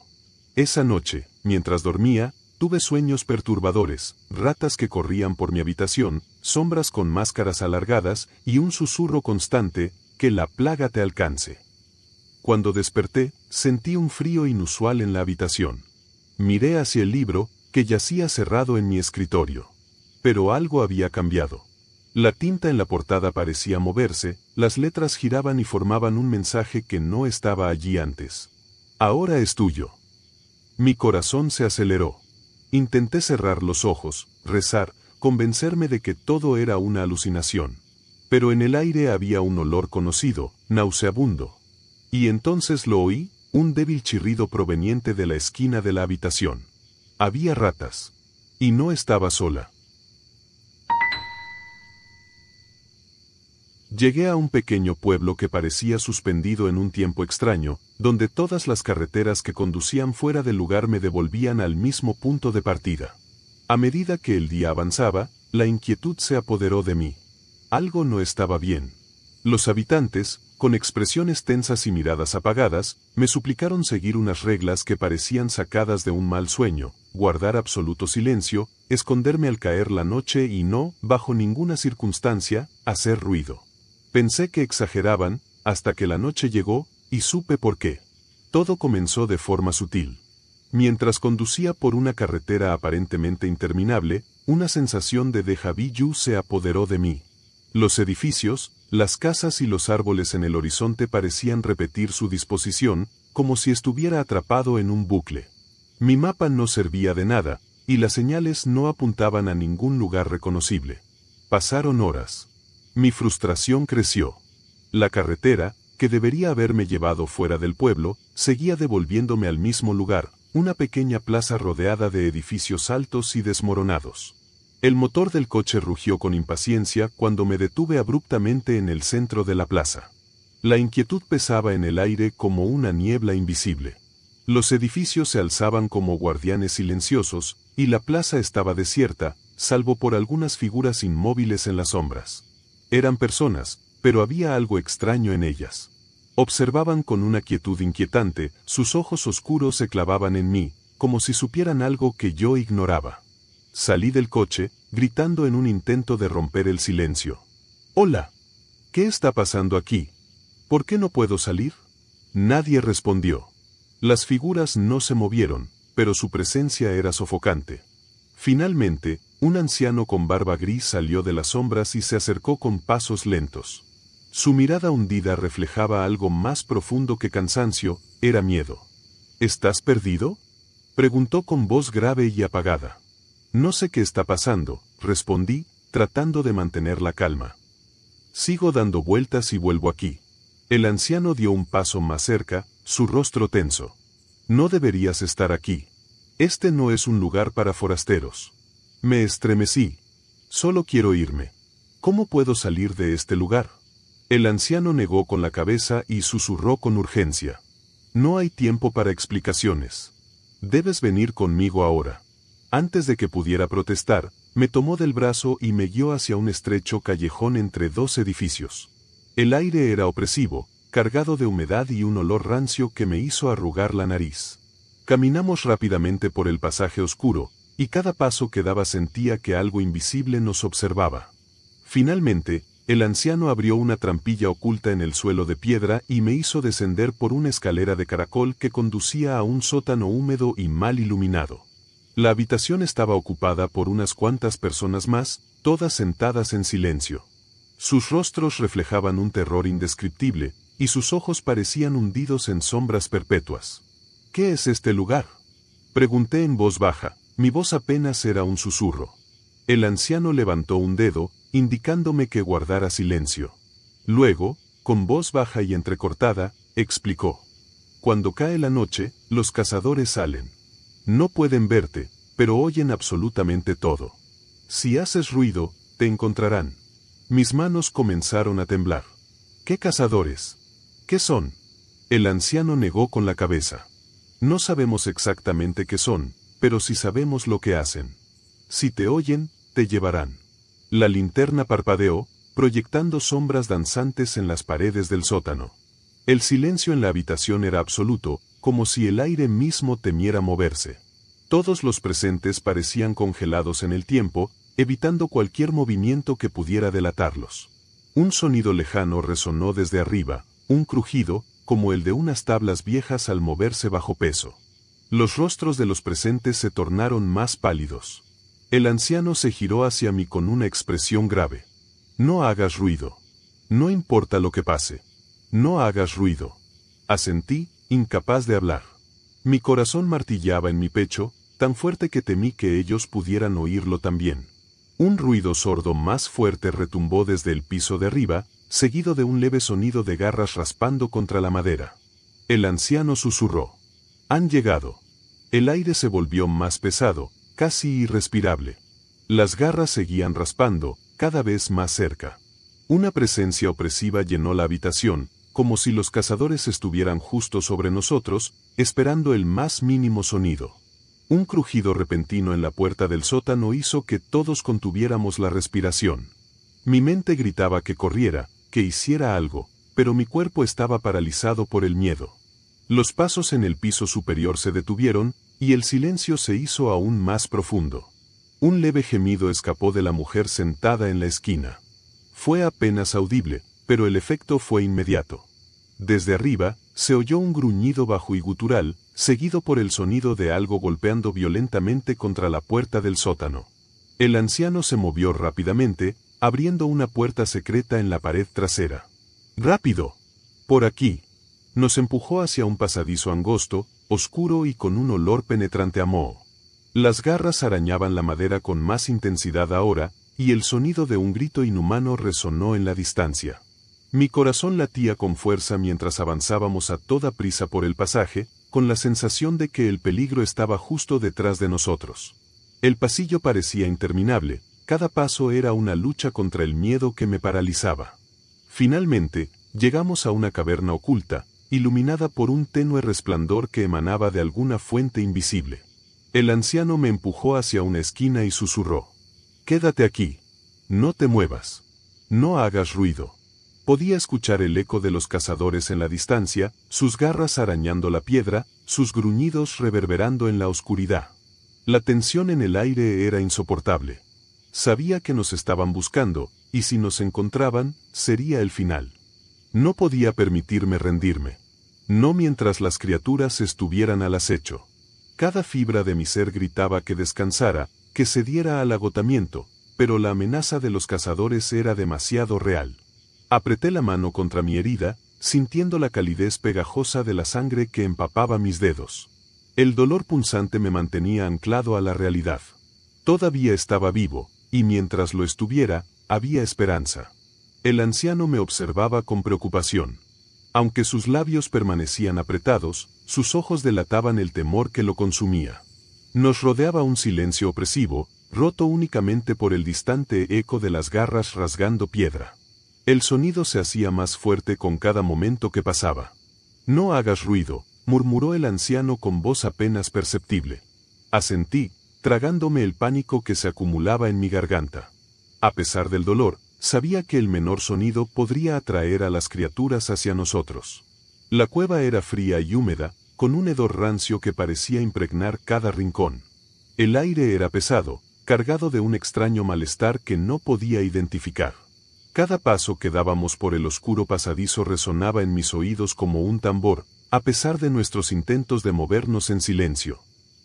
Speaker 1: Esa noche, mientras dormía, tuve sueños perturbadores, ratas que corrían por mi habitación, sombras con máscaras alargadas y un susurro constante: que la plaga te alcance. Cuando desperté, sentí un frío inusual en la habitación. Miré hacia el libro, que yacía cerrado en mi escritorio. Pero algo había cambiado. La tinta en la portada parecía moverse, las letras giraban y formaban un mensaje que no estaba allí antes. Ahora es tuyo. Mi corazón se aceleró. Intenté cerrar los ojos, rezar, convencerme de que todo era una alucinación. Pero en el aire había un olor conocido, nauseabundo. Y entonces lo oí, un débil chirrido proveniente de la esquina de la habitación. Había ratas. Y no estaba sola. Llegué a un pequeño pueblo que parecía suspendido en un tiempo extraño, donde todas las carreteras que conducían fuera del lugar me devolvían al mismo punto de partida. A medida que el día avanzaba, la inquietud se apoderó de mí. Algo no estaba bien. Los habitantes, con expresiones tensas y miradas apagadas, me suplicaron seguir unas reglas que parecían sacadas de un mal sueño: guardar absoluto silencio, esconderme al caer la noche y no, bajo ninguna circunstancia, hacer ruido. Pensé que exageraban, hasta que la noche llegó, y supe por qué. Todo comenzó de forma sutil. Mientras conducía por una carretera aparentemente interminable, una sensación de déjà vu se apoderó de mí. Los edificios, las casas y los árboles en el horizonte parecían repetir su disposición, como si estuviera atrapado en un bucle. Mi mapa no servía de nada, y las señales no apuntaban a ningún lugar reconocible. Pasaron horas. Mi frustración creció. La carretera, que debería haberme llevado fuera del pueblo, seguía devolviéndome al mismo lugar, una pequeña plaza rodeada de edificios altos y desmoronados. El motor del coche rugió con impaciencia cuando me detuve abruptamente en el centro de la plaza. La inquietud pesaba en el aire como una niebla invisible. Los edificios se alzaban como guardianes silenciosos, y la plaza estaba desierta, salvo por algunas figuras inmóviles en las sombras. Eran personas, pero había algo extraño en ellas. Observaban con una quietud inquietante, sus ojos oscuros se clavaban en mí, como si supieran algo que yo ignoraba. Salí del coche, gritando en un intento de romper el silencio. «Hola. ¿Qué está pasando aquí? ¿Por qué no puedo salir?» Nadie respondió. Las figuras no se movieron, pero su presencia era sofocante. Finalmente, un anciano con barba gris salió de las sombras y se acercó con pasos lentos. Su mirada hundida reflejaba algo más profundo que cansancio, era miedo. «¿Estás perdido?», preguntó con voz grave y apagada. «No sé qué está pasando», respondí, tratando de mantener la calma. «Sigo dando vueltas y vuelvo aquí». El anciano dio un paso más cerca, su rostro tenso. «No deberías estar aquí. Este no es un lugar para forasteros». Me estremecí. «Solo quiero irme. ¿Cómo puedo salir de este lugar?». El anciano negó con la cabeza y susurró con urgencia. «No hay tiempo para explicaciones. Debes venir conmigo ahora». Antes de que pudiera protestar, me tomó del brazo y me guió hacia un estrecho callejón entre dos edificios. El aire era opresivo, cargado de humedad y un olor rancio que me hizo arrugar la nariz. Caminamos rápidamente por el pasaje oscuro, y cada paso que daba sentía que algo invisible nos observaba. Finalmente, el anciano abrió una trampilla oculta en el suelo de piedra y me hizo descender por una escalera de caracol que conducía a un sótano húmedo y mal iluminado. La habitación estaba ocupada por unas cuantas personas más, todas sentadas en silencio. Sus rostros reflejaban un terror indescriptible, y sus ojos parecían hundidos en sombras perpetuas. «¿Qué es este lugar?», Pregunté en voz baja, mi voz apenas era un susurro. El anciano levantó un dedo, indicándome que guardara silencio. Luego, con voz baja y entrecortada, explicó. Cuando cae la noche, los cazadores salen. No pueden verte, pero oyen absolutamente todo. Si haces ruido, te encontrarán. Mis manos comenzaron a temblar. ¿Qué cazadores? ¿Qué son? El anciano negó con la cabeza. No sabemos exactamente qué son, pero sí sabemos lo que hacen. Si te oyen, te llevarán. La linterna parpadeó, proyectando sombras danzantes en las paredes del sótano. El silencio en la habitación era absoluto, como si el aire mismo temiera moverse. Todos los presentes parecían congelados en el tiempo, evitando cualquier movimiento que pudiera delatarlos. Un sonido lejano resonó desde arriba, un crujido, como el de unas tablas viejas al moverse bajo peso. Los rostros de los presentes se tornaron más pálidos. El anciano se giró hacia mí con una expresión grave. No hagas ruido. No importa lo que pase. No hagas ruido. Asentí, incapaz de hablar. Mi corazón martillaba en mi pecho, tan fuerte que temí que ellos pudieran oírlo también. Un ruido sordo más fuerte retumbó desde el piso de arriba, seguido de un leve sonido de garras raspando contra la madera. El anciano susurró. Han llegado. El aire se volvió más pesado, casi irrespirable. Las garras seguían raspando, cada vez más cerca. Una presencia opresiva llenó la habitación, como si los cazadores estuvieran justo sobre nosotros, esperando el más mínimo sonido. Un crujido repentino en la puerta del sótano hizo que todos contuviéramos la respiración. Mi mente gritaba que corriera, que hiciera algo, pero mi cuerpo estaba paralizado por el miedo. Los pasos en el piso superior se detuvieron, y el silencio se hizo aún más profundo. Un leve gemido escapó de la mujer sentada en la esquina. Fue apenas audible, pero el efecto fue inmediato. Desde arriba, se oyó un gruñido bajo y gutural, seguido por el sonido de algo golpeando violentamente contra la puerta del sótano. El anciano se movió rápidamente, abriendo una puerta secreta en la pared trasera. ¡Rápido! ¡Por aquí! Nos empujó hacia un pasadizo angosto, oscuro y con un olor penetrante a moho. Las garras arañaban la madera con más intensidad ahora, y el sonido de un grito inhumano resonó en la distancia. Mi corazón latía con fuerza mientras avanzábamos a toda prisa por el pasaje, con la sensación de que el peligro estaba justo detrás de nosotros. El pasillo parecía interminable, cada paso era una lucha contra el miedo que me paralizaba. Finalmente, llegamos a una caverna oculta, iluminada por un tenue resplandor que emanaba de alguna fuente invisible. El anciano me empujó hacia una esquina y susurró. «Quédate aquí. No te muevas. No hagas ruido». Podía escuchar el eco de los cazadores en la distancia, sus garras arañando la piedra, sus gruñidos reverberando en la oscuridad. La tensión en el aire era insoportable. Sabía que nos estaban buscando, y si nos encontraban, sería el final. No podía permitirme rendirme. No mientras las criaturas estuvieran al acecho. Cada fibra de mi ser gritaba que descansara, que cediera al agotamiento, pero la amenaza de los cazadores era demasiado real. Apreté la mano contra mi herida, sintiendo la calidez pegajosa de la sangre que empapaba mis dedos. El dolor punzante me mantenía anclado a la realidad. Todavía estaba vivo, y mientras lo estuviera, había esperanza. El anciano me observaba con preocupación. Aunque sus labios permanecían apretados, sus ojos delataban el temor que lo consumía. Nos rodeaba un silencio opresivo, roto únicamente por el distante eco de las garras rasgando piedra. El sonido se hacía más fuerte con cada momento que pasaba. «No hagas ruido», murmuró el anciano con voz apenas perceptible. Asentí, tragándome el pánico que se acumulaba en mi garganta. A pesar del dolor, sabía que el menor sonido podría atraer a las criaturas hacia nosotros. La cueva era fría y húmeda, con un hedor rancio que parecía impregnar cada rincón. El aire era pesado, cargado de un extraño malestar que no podía identificar. Cada paso que dábamos por el oscuro pasadizo resonaba en mis oídos como un tambor, a pesar de nuestros intentos de movernos en silencio.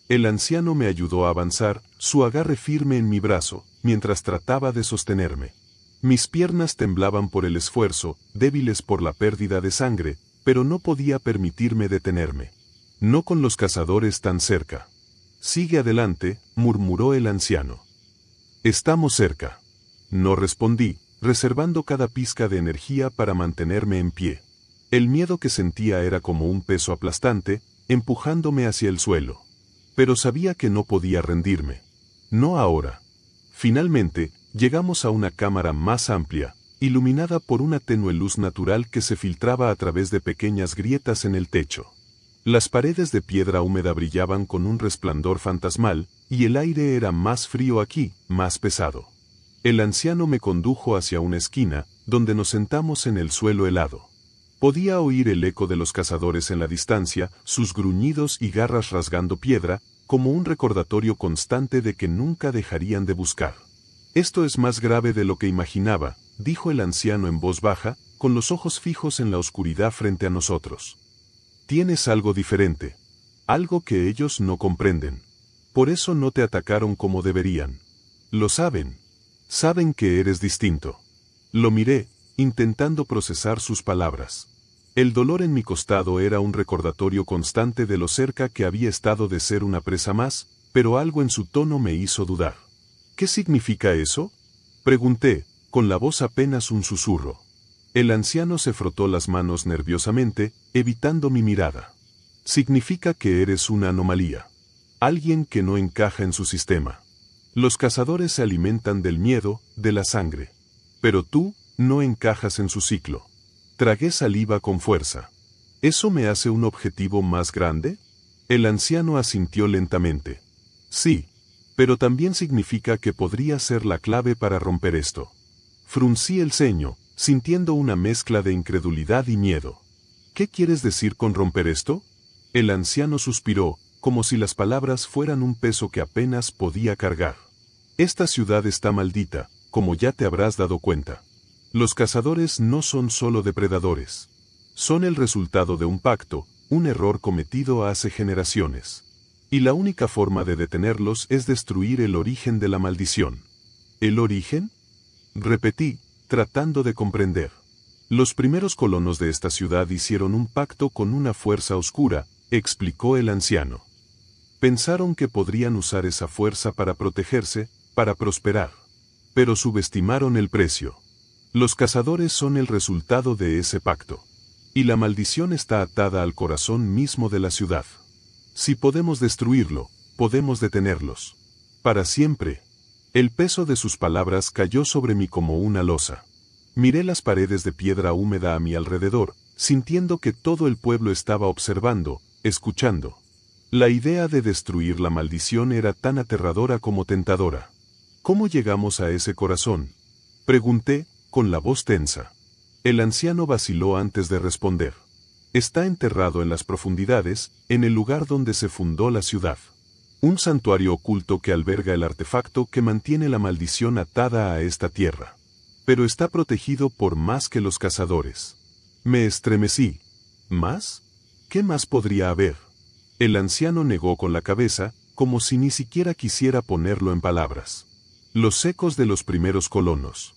Speaker 1: El anciano me ayudó a avanzar, su agarre firme en mi brazo, mientras trataba de sostenerme. Mis piernas temblaban por el esfuerzo, débiles por la pérdida de sangre, pero no podía permitirme detenerme. No con los cazadores tan cerca. Sigue adelante, murmuró el anciano. Estamos cerca. No respondí, reservando cada pizca de energía para mantenerme en pie. El miedo que sentía era como un peso aplastante, empujándome hacia el suelo. Pero sabía que no podía rendirme. No ahora. Finalmente, llegamos a una cámara más amplia, iluminada por una tenue luz natural que se filtraba a través de pequeñas grietas en el techo. Las paredes de piedra húmeda brillaban con un resplandor fantasmal, y el aire era más frío aquí, más pesado. El anciano me condujo hacia una esquina, donde nos sentamos en el suelo helado. Podía oír el eco de los cazadores en la distancia, sus gruñidos y garras rasgando piedra, como un recordatorio constante de que nunca dejarían de buscar. Esto es más grave de lo que imaginaba, dijo el anciano en voz baja, con los ojos fijos en la oscuridad frente a nosotros. Tienes algo diferente. Algo que ellos no comprenden. Por eso no te atacaron como deberían. Lo saben. Saben que eres distinto. Lo miré, intentando procesar sus palabras. El dolor en mi costado era un recordatorio constante de lo cerca que había estado de ser una presa más, pero algo en su tono me hizo dudar. ¿Qué significa eso? Pregunté, con la voz apenas un susurro. El anciano se frotó las manos nerviosamente, evitando mi mirada. Significa que eres una anomalía. Alguien que no encaja en su sistema. Los cazadores se alimentan del miedo, de la sangre. Pero tú, no encajas en su ciclo. Tragué saliva con fuerza. ¿Eso me hace un objetivo más grande? El anciano asintió lentamente. Sí, pero también significa que podría ser la clave para romper esto. Fruncí el ceño, sintiendo una mezcla de incredulidad y miedo. ¿Qué quieres decir con romper esto? El anciano suspiró, como si las palabras fueran un peso que apenas podía cargar. Esta ciudad está maldita, como ya te habrás dado cuenta. Los cazadores no son solo depredadores. Son el resultado de un pacto, un error cometido hace generaciones. Y la única forma de detenerlos es destruir el origen de la maldición. ¿El origen? Repetí, tratando de comprender. Los primeros colonos de esta ciudad hicieron un pacto con una fuerza oscura, explicó el anciano. Pensaron que podrían usar esa fuerza para protegerse, para prosperar. Pero subestimaron el precio. Los cazadores son el resultado de ese pacto. Y la maldición está atada al corazón mismo de la ciudad. Si podemos destruirlo, podemos detenerlos. Para siempre. El peso de sus palabras cayó sobre mí como una losa. Miré las paredes de piedra húmeda a mi alrededor, sintiendo que todo el pueblo estaba observando, escuchando. La idea de destruir la maldición era tan aterradora como tentadora. ¿Cómo llegamos a ese corazón? Pregunté, con la voz tensa. El anciano vaciló antes de responder. Está enterrado en las profundidades, en el lugar donde se fundó la ciudad. Un santuario oculto que alberga el artefacto que mantiene la maldición atada a esta tierra. Pero está protegido por más que los cazadores. Me estremecí. ¿Más? ¿Qué más podría haber? El anciano negó con la cabeza, como si ni siquiera quisiera ponerlo en palabras. Los ecos de los primeros colonos.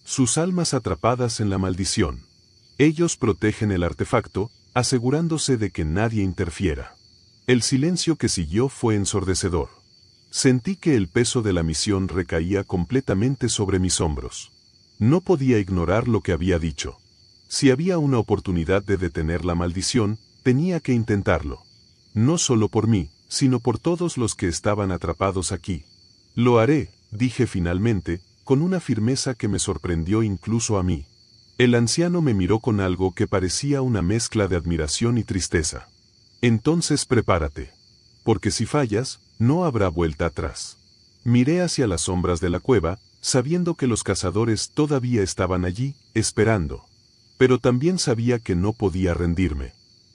Speaker 1: Sus almas atrapadas en la maldición. Ellos protegen el artefacto, asegurándose de que nadie interfiera. El silencio que siguió fue ensordecedor. Sentí que el peso de la misión recaía completamente sobre mis hombros. No podía ignorar lo que había dicho. Si había una oportunidad de detener la maldición, tenía que intentarlo. No solo por mí, sino por todos los que estaban atrapados aquí. Lo haré, dije finalmente, con una firmeza que me sorprendió incluso a mí. El anciano me miró con algo que parecía una mezcla de admiración y tristeza. Entonces prepárate. Porque si fallas, no habrá vuelta atrás. Miré hacia las sombras de la cueva, sabiendo que los cazadores todavía estaban allí, esperando. Pero también sabía que no podía rendirme.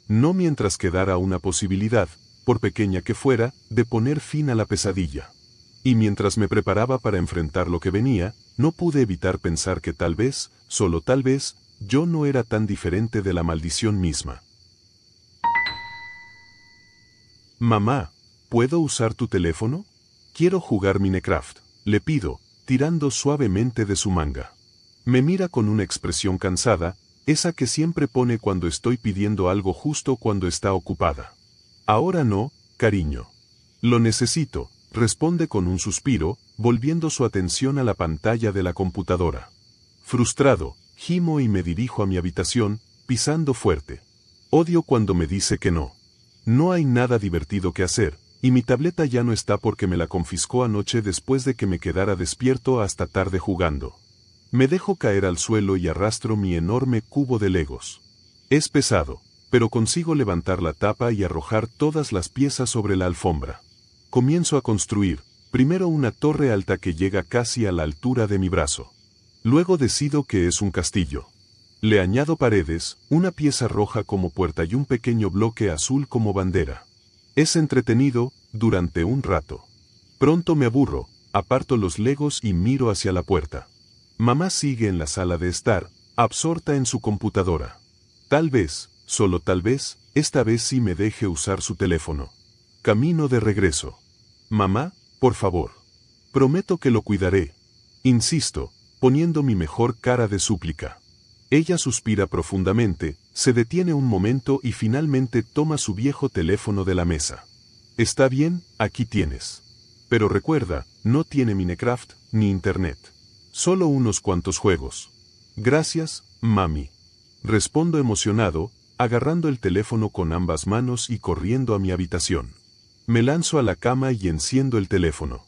Speaker 1: No mientras quedara una posibilidad, por pequeña que fuera, de poner fin a la pesadilla. Y mientras me preparaba para enfrentar lo que venía, no pude evitar pensar que tal vez, solo tal vez, yo no era tan diferente de la maldición misma. Mamá, ¿puedo usar tu teléfono? Quiero jugar Minecraft, le pido, tirando suavemente de su manga. Me mira con una expresión cansada, esa que siempre pone cuando estoy pidiendo algo justo cuando está ocupada. Ahora no, cariño. Lo necesito, responde con un suspiro, volviendo su atención a la pantalla de la computadora. Frustrado, gimo y me dirijo a mi habitación, pisando fuerte. Odio cuando me dice que no. No hay nada divertido que hacer, y mi tableta ya no está porque me la confiscó anoche después de que me quedara despierto hasta tarde jugando. Me dejo caer al suelo y arrastro mi enorme cubo de Legos. Es pesado, pero consigo levantar la tapa y arrojar todas las piezas sobre la alfombra. Comienzo a construir, primero una torre alta que llega casi a la altura de mi brazo. Luego decido que es un castillo. Le añado paredes, una pieza roja como puerta y un pequeño bloque azul como bandera. Es entretenido, durante un rato. Pronto me aburro, aparto los Legos y miro hacia la puerta. Mamá sigue en la sala de estar, absorta en su computadora. Tal vez, solo tal vez, esta vez sí me deje usar su teléfono. Camino de regreso. Mamá, por favor. Prometo que lo cuidaré. Insisto, poniendo mi mejor cara de súplica. Ella suspira profundamente, se detiene un momento y finalmente toma su viejo teléfono de la mesa. Está bien, aquí tienes. Pero recuerda, no tiene Minecraft, ni internet. Solo unos cuantos juegos. Gracias, mami. Respondo emocionado, agarrando el teléfono con ambas manos y corriendo a mi habitación. Me lanzo a la cama y enciendo el teléfono.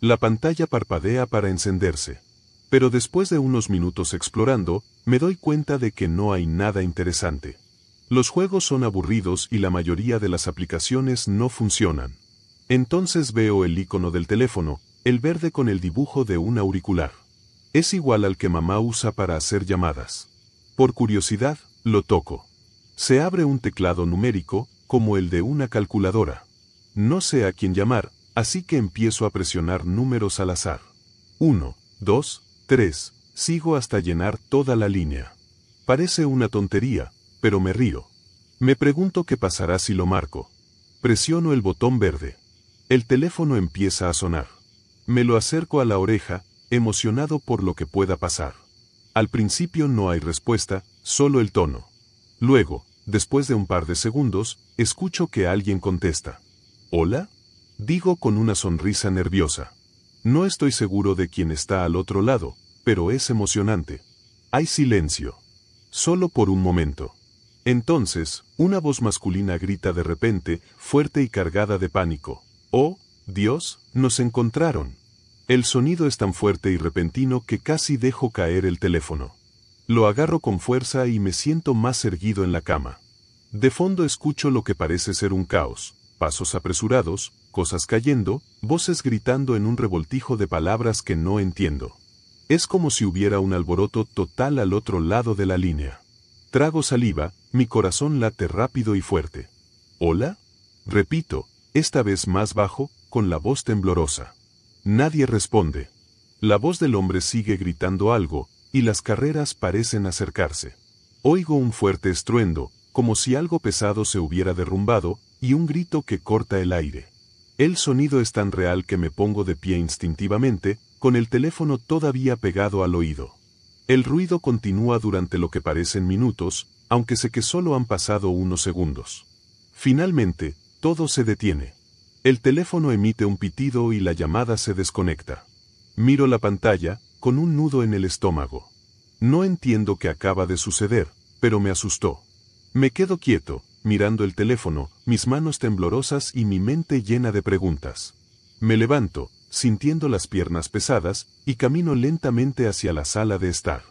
Speaker 1: La pantalla parpadea para encenderse. Pero después de unos minutos explorando, me doy cuenta de que no hay nada interesante. Los juegos son aburridos y la mayoría de las aplicaciones no funcionan. Entonces veo el icono del teléfono, el verde con el dibujo de un auricular. Es igual al que mamá usa para hacer llamadas. Por curiosidad, lo toco. Se abre un teclado numérico, como el de una calculadora. No sé a quién llamar, así que empiezo a presionar números al azar. 1, 2, 3, sigo hasta llenar toda la línea. Parece una tontería, pero me río. Me pregunto qué pasará si lo marco. Presiono el botón verde. El teléfono empieza a sonar. Me lo acerco a la oreja, emocionado por lo que pueda pasar. Al principio no hay respuesta, solo el tono. Luego, después de un par de segundos, escucho que alguien contesta. ¿Hola? Digo con una sonrisa nerviosa. No estoy seguro de quién está al otro lado, pero es emocionante. Hay silencio. Solo por un momento. Entonces, una voz masculina grita de repente, fuerte y cargada de pánico. ¡Oh, Dios, nos encontraron! El sonido es tan fuerte y repentino que casi dejo caer el teléfono. Lo agarro con fuerza y me siento más erguido en la cama. De fondo escucho lo que parece ser un caos. Pasos apresurados, cosas cayendo, voces gritando en un revoltijo de palabras que no entiendo. Es como si hubiera un alboroto total al otro lado de la línea. Trago saliva, mi corazón late rápido y fuerte. ¿Hola? Repito, esta vez más bajo, con la voz temblorosa. Nadie responde. La voz del hombre sigue gritando algo, y las carreras parecen acercarse. Oigo un fuerte estruendo, como si algo pesado se hubiera derrumbado, y un grito que corta el aire. El sonido es tan real que me pongo de pie instintivamente, con el teléfono todavía pegado al oído. El ruido continúa durante lo que parecen minutos, aunque sé que solo han pasado unos segundos. Finalmente, todo se detiene. El teléfono emite un pitido y la llamada se desconecta. Miro la pantalla, con un nudo en el estómago. No entiendo qué acaba de suceder, pero me asustó. Me quedo quieto, mirando el teléfono, mis manos temblorosas y mi mente llena de preguntas. Me levanto, sintiendo las piernas pesadas, y camino lentamente hacia la sala de estar.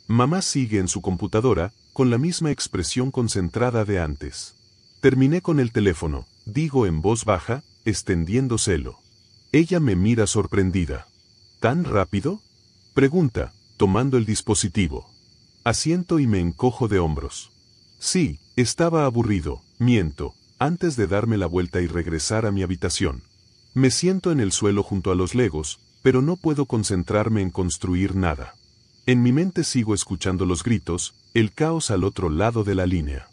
Speaker 1: Mamá sigue en su computadora, con la misma expresión concentrada de antes. Terminé con el teléfono, digo en voz baja, extendiéndoselo. Ella me mira sorprendida. ¿Tan rápido? Pregunta, tomando el dispositivo. Asiento y me encojo de hombros. Sí, estaba aburrido, miento, antes de darme la vuelta y regresar a mi habitación. Me siento en el suelo junto a los Legos, pero no puedo concentrarme en construir nada. En mi mente sigo escuchando los gritos, el caos al otro lado de la línea.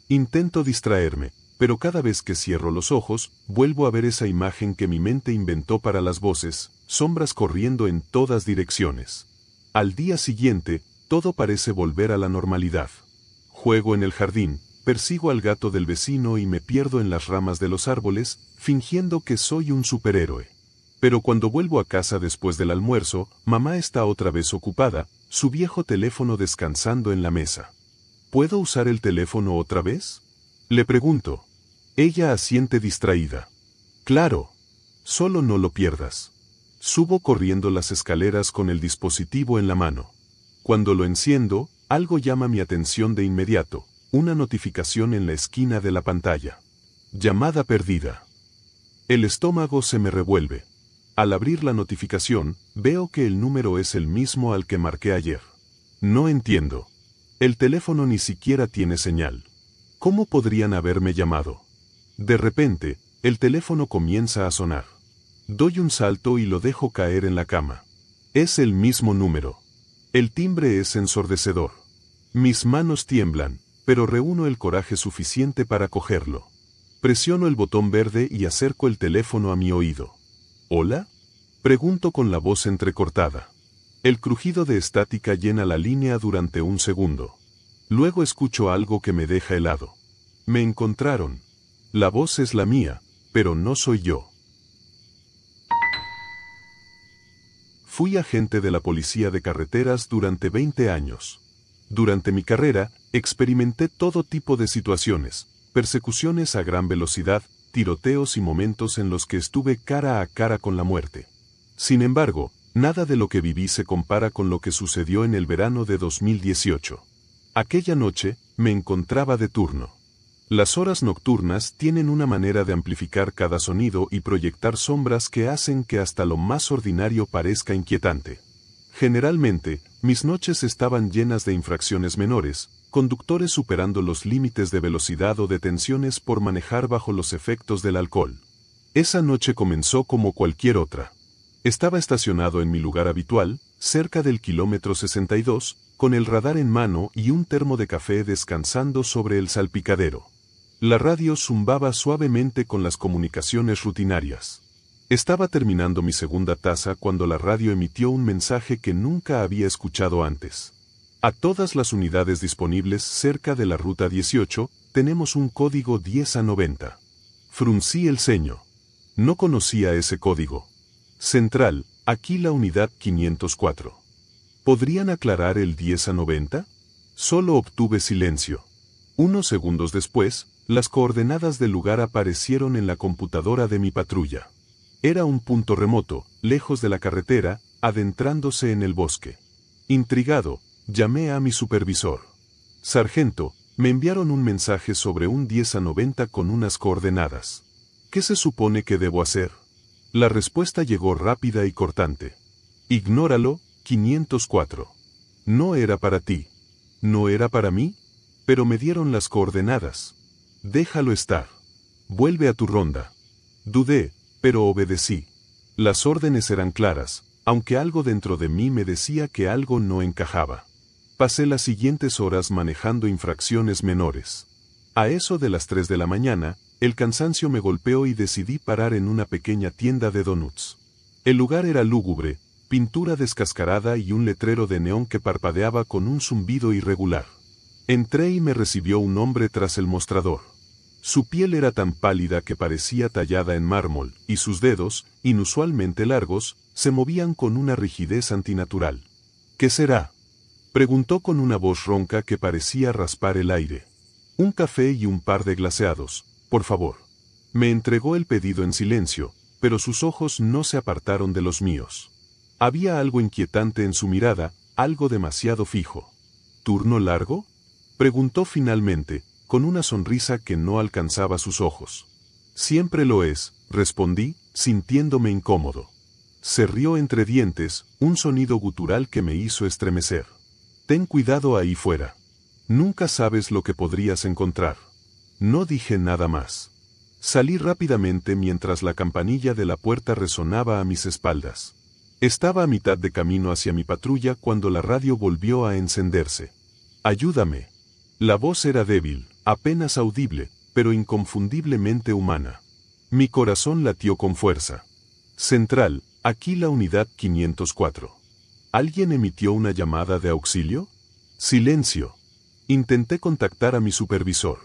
Speaker 1: Intento distraerme, pero cada vez que cierro los ojos, vuelvo a ver esa imagen que mi mente inventó para las voces, sombras corriendo en todas direcciones. Al día siguiente, todo parece volver a la normalidad. Juego en el jardín, persigo al gato del vecino y me pierdo en las ramas de los árboles, fingiendo que soy un superhéroe. Pero cuando vuelvo a casa después del almuerzo, mamá está otra vez ocupada, su viejo teléfono descansando en la mesa. ¿Puedo usar el teléfono otra vez?, le pregunto. Ella asiente distraída. Claro. Solo no lo pierdas. Subo corriendo las escaleras con el dispositivo en la mano. Cuando lo enciendo, algo llama mi atención de inmediato, una notificación en la esquina de la pantalla. Llamada perdida. El estómago se me revuelve. Al abrir la notificación, veo que el número es el mismo al que marqué ayer. No entiendo. El teléfono ni siquiera tiene señal. ¿Cómo podrían haberme llamado? De repente, el teléfono comienza a sonar. Doy un salto y lo dejo caer en la cama. Es el mismo número. El timbre es ensordecedor. Mis manos tiemblan, pero reúno el coraje suficiente para cogerlo. Presiono el botón verde y acerco el teléfono a mi oído. ¿Hola?, pregunto con la voz entrecortada. El crujido de estática llena la línea durante un segundo. Luego escucho algo que me deja helado. Me encontraron. La voz es la mía, pero no soy yo. Fui agente de la policía de carreteras durante 20 años. Durante mi carrera, experimenté todo tipo de situaciones, persecuciones a gran velocidad, tiroteos y momentos en los que estuve cara a cara con la muerte. Sin embargo, nada de lo que viví se compara con lo que sucedió en el verano de 2018. Aquella noche, me encontraba de turno. Las horas nocturnas tienen una manera de amplificar cada sonido y proyectar sombras que hacen que hasta lo más ordinario parezca inquietante. Generalmente, mis noches estaban llenas de infracciones menores, conductores superando los límites de velocidad o detenciones por manejar bajo los efectos del alcohol. Esa noche comenzó como cualquier otra. Estaba estacionado en mi lugar habitual, cerca del kilómetro 62, con el radar en mano y un termo de café descansando sobre el salpicadero. La radio zumbaba suavemente con las comunicaciones rutinarias. Estaba terminando mi segunda taza cuando la radio emitió un mensaje que nunca había escuchado antes. A todas las unidades disponibles cerca de la ruta 18, tenemos un código 10A90. Fruncí el ceño. No conocía ese código. Central, aquí la unidad 504. ¿Podrían aclarar el 10A90? Solo obtuve silencio. Unos segundos después, las coordenadas del lugar aparecieron en la computadora de mi patrulla. Era un punto remoto, lejos de la carretera, adentrándose en el bosque. Intrigado, llamé a mi supervisor. Sargento, me enviaron un mensaje sobre un 10A90 con unas coordenadas. ¿Qué se supone que debo hacer? La respuesta llegó rápida y cortante. Ignóralo, 504. No era para ti. ¿No era para mí? Pero me dieron las coordenadas. Déjalo estar. Vuelve a tu ronda. Dudé, pero obedecí. Las órdenes eran claras, aunque algo dentro de mí me decía que algo no encajaba. Pasé las siguientes horas manejando infracciones menores. A eso de las 3 de la mañana, el cansancio me golpeó y decidí parar en una pequeña tienda de donuts. El lugar era lúgubre, pintura descascarada y un letrero de neón que parpadeaba con un zumbido irregular. Entré y me recibió un hombre tras el mostrador. Su piel era tan pálida que parecía tallada en mármol, y sus dedos, inusualmente largos, se movían con una rigidez antinatural. ¿Qué será?, preguntó con una voz ronca que parecía raspar el aire. Un café y un par de glaseados, por favor. Me entregó el pedido en silencio, pero sus ojos no se apartaron de los míos. Había algo inquietante en su mirada, algo demasiado fijo. ¿Turno largo?, preguntó finalmente, con una sonrisa que no alcanzaba sus ojos. Siempre lo es, respondí, sintiéndome incómodo. Se rió entre dientes, un sonido gutural que me hizo estremecer. Ten cuidado ahí fuera. Nunca sabes lo que podrías encontrar. No dije nada más. Salí rápidamente mientras la campanilla de la puerta resonaba a mis espaldas. Estaba a mitad de camino hacia mi patrulla cuando la radio volvió a encenderse. Ayúdame. La voz era débil, apenas audible, pero inconfundiblemente humana. Mi corazón latió con fuerza. Central, aquí la unidad 504. ¿Alguien emitió una llamada de auxilio? Silencio. Intenté contactar a mi supervisor.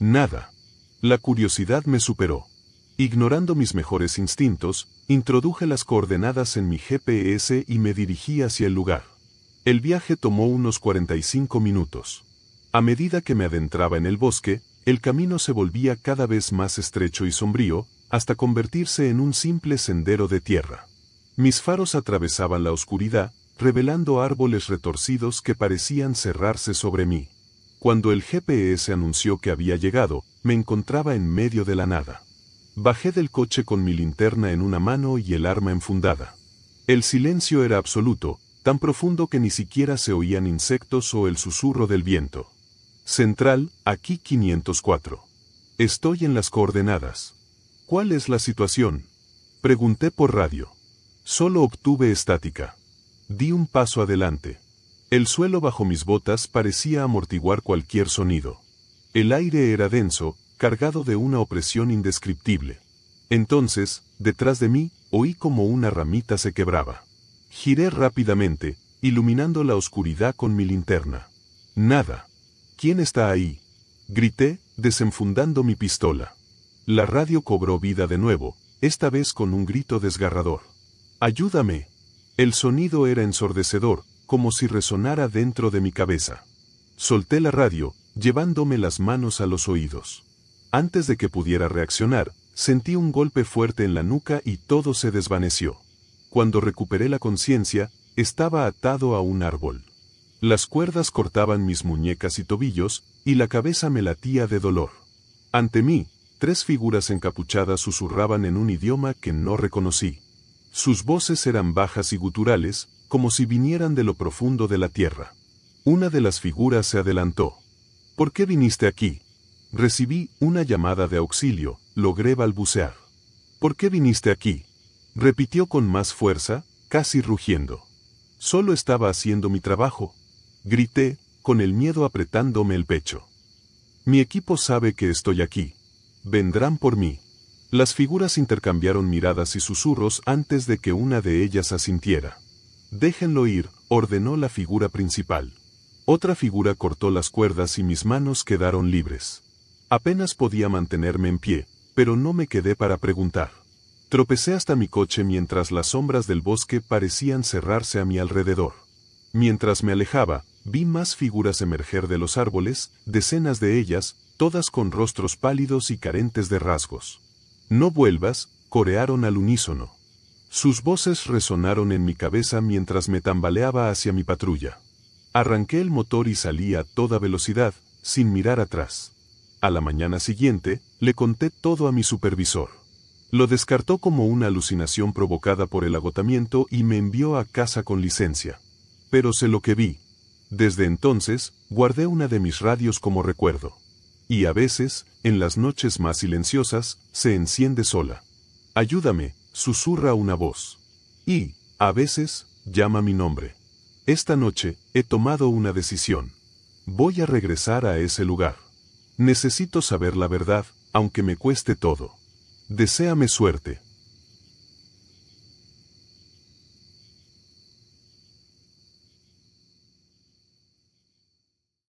Speaker 1: Nada. La curiosidad me superó. Ignorando mis mejores instintos, introduje las coordenadas en mi GPS y me dirigí hacia el lugar. El viaje tomó unos 45 minutos. A medida que me adentraba en el bosque, el camino se volvía cada vez más estrecho y sombrío, hasta convertirse en un simple sendero de tierra. Mis faros atravesaban la oscuridad, revelando árboles retorcidos que parecían cerrarse sobre mí. Cuando el GPS anunció que había llegado, me encontraba en medio de la nada. Bajé del coche con mi linterna en una mano y el arma enfundada. El silencio era absoluto, tan profundo que ni siquiera se oían insectos o el susurro del viento. Central, aquí 504. Estoy en las coordenadas. ¿Cuál es la situación? Pregunté por radio. Solo obtuve estática. Di un paso adelante. El suelo bajo mis botas parecía amortiguar cualquier sonido. El aire era denso, cargado de una opresión indescriptible. Entonces, detrás de mí, oí como una ramita se quebraba. Giré rápidamente, iluminando la oscuridad con mi linterna. Nada. ¿Quién está ahí? Grité, desenfundando mi pistola. La radio cobró vida de nuevo, esta vez con un grito desgarrador. ¡Ayúdame! El sonido era ensordecedor, como si resonara dentro de mi cabeza. Solté la radio, llevándome las manos a los oídos. Antes de que pudiera reaccionar, sentí un golpe fuerte en la nuca y todo se desvaneció. Cuando recuperé la conciencia, estaba atado a un árbol. Las cuerdas cortaban mis muñecas y tobillos, y la cabeza me latía de dolor. Ante mí, 3 figuras encapuchadas susurraban en un idioma que no reconocí. Sus voces eran bajas y guturales, como si vinieran de lo profundo de la tierra. Una de las figuras se adelantó. ¿Por qué viniste aquí? Recibí una llamada de auxilio, logré balbucear. ¿Por qué viniste aquí? Repitió con más fuerza, casi rugiendo. Solo estaba haciendo mi trabajo. Grité, con el miedo apretándome el pecho. Mi equipo sabe que estoy aquí. Vendrán por mí. Las figuras intercambiaron miradas y susurros antes de que una de ellas asintiera. Déjenlo ir, ordenó la figura principal. Otra figura cortó las cuerdas y mis manos quedaron libres. Apenas podía mantenerme en pie, pero no me quedé para preguntar. Tropecé hasta mi coche mientras las sombras del bosque parecían cerrarse a mi alrededor. Mientras me alejaba, vi más figuras emerger de los árboles, decenas de ellas, todas con rostros pálidos y carentes de rasgos. No vuelvas, corearon al unísono. Sus voces resonaron en mi cabeza mientras me tambaleaba hacia mi patrulla. Arranqué el motor y salí a toda velocidad, sin mirar atrás. A la mañana siguiente, le conté todo a mi supervisor. Lo descartó como una alucinación provocada por el agotamiento y me envió a casa con licencia. Pero sé lo que vi. Desde entonces, guardé una de mis radios como recuerdo. Y a veces, en las noches más silenciosas, se enciende sola. Ayúdame, susurra una voz. Y, a veces, llama mi nombre. Esta noche, he tomado una decisión. Voy a regresar a ese lugar. Necesito saber la verdad, aunque me cueste todo. Deséame suerte.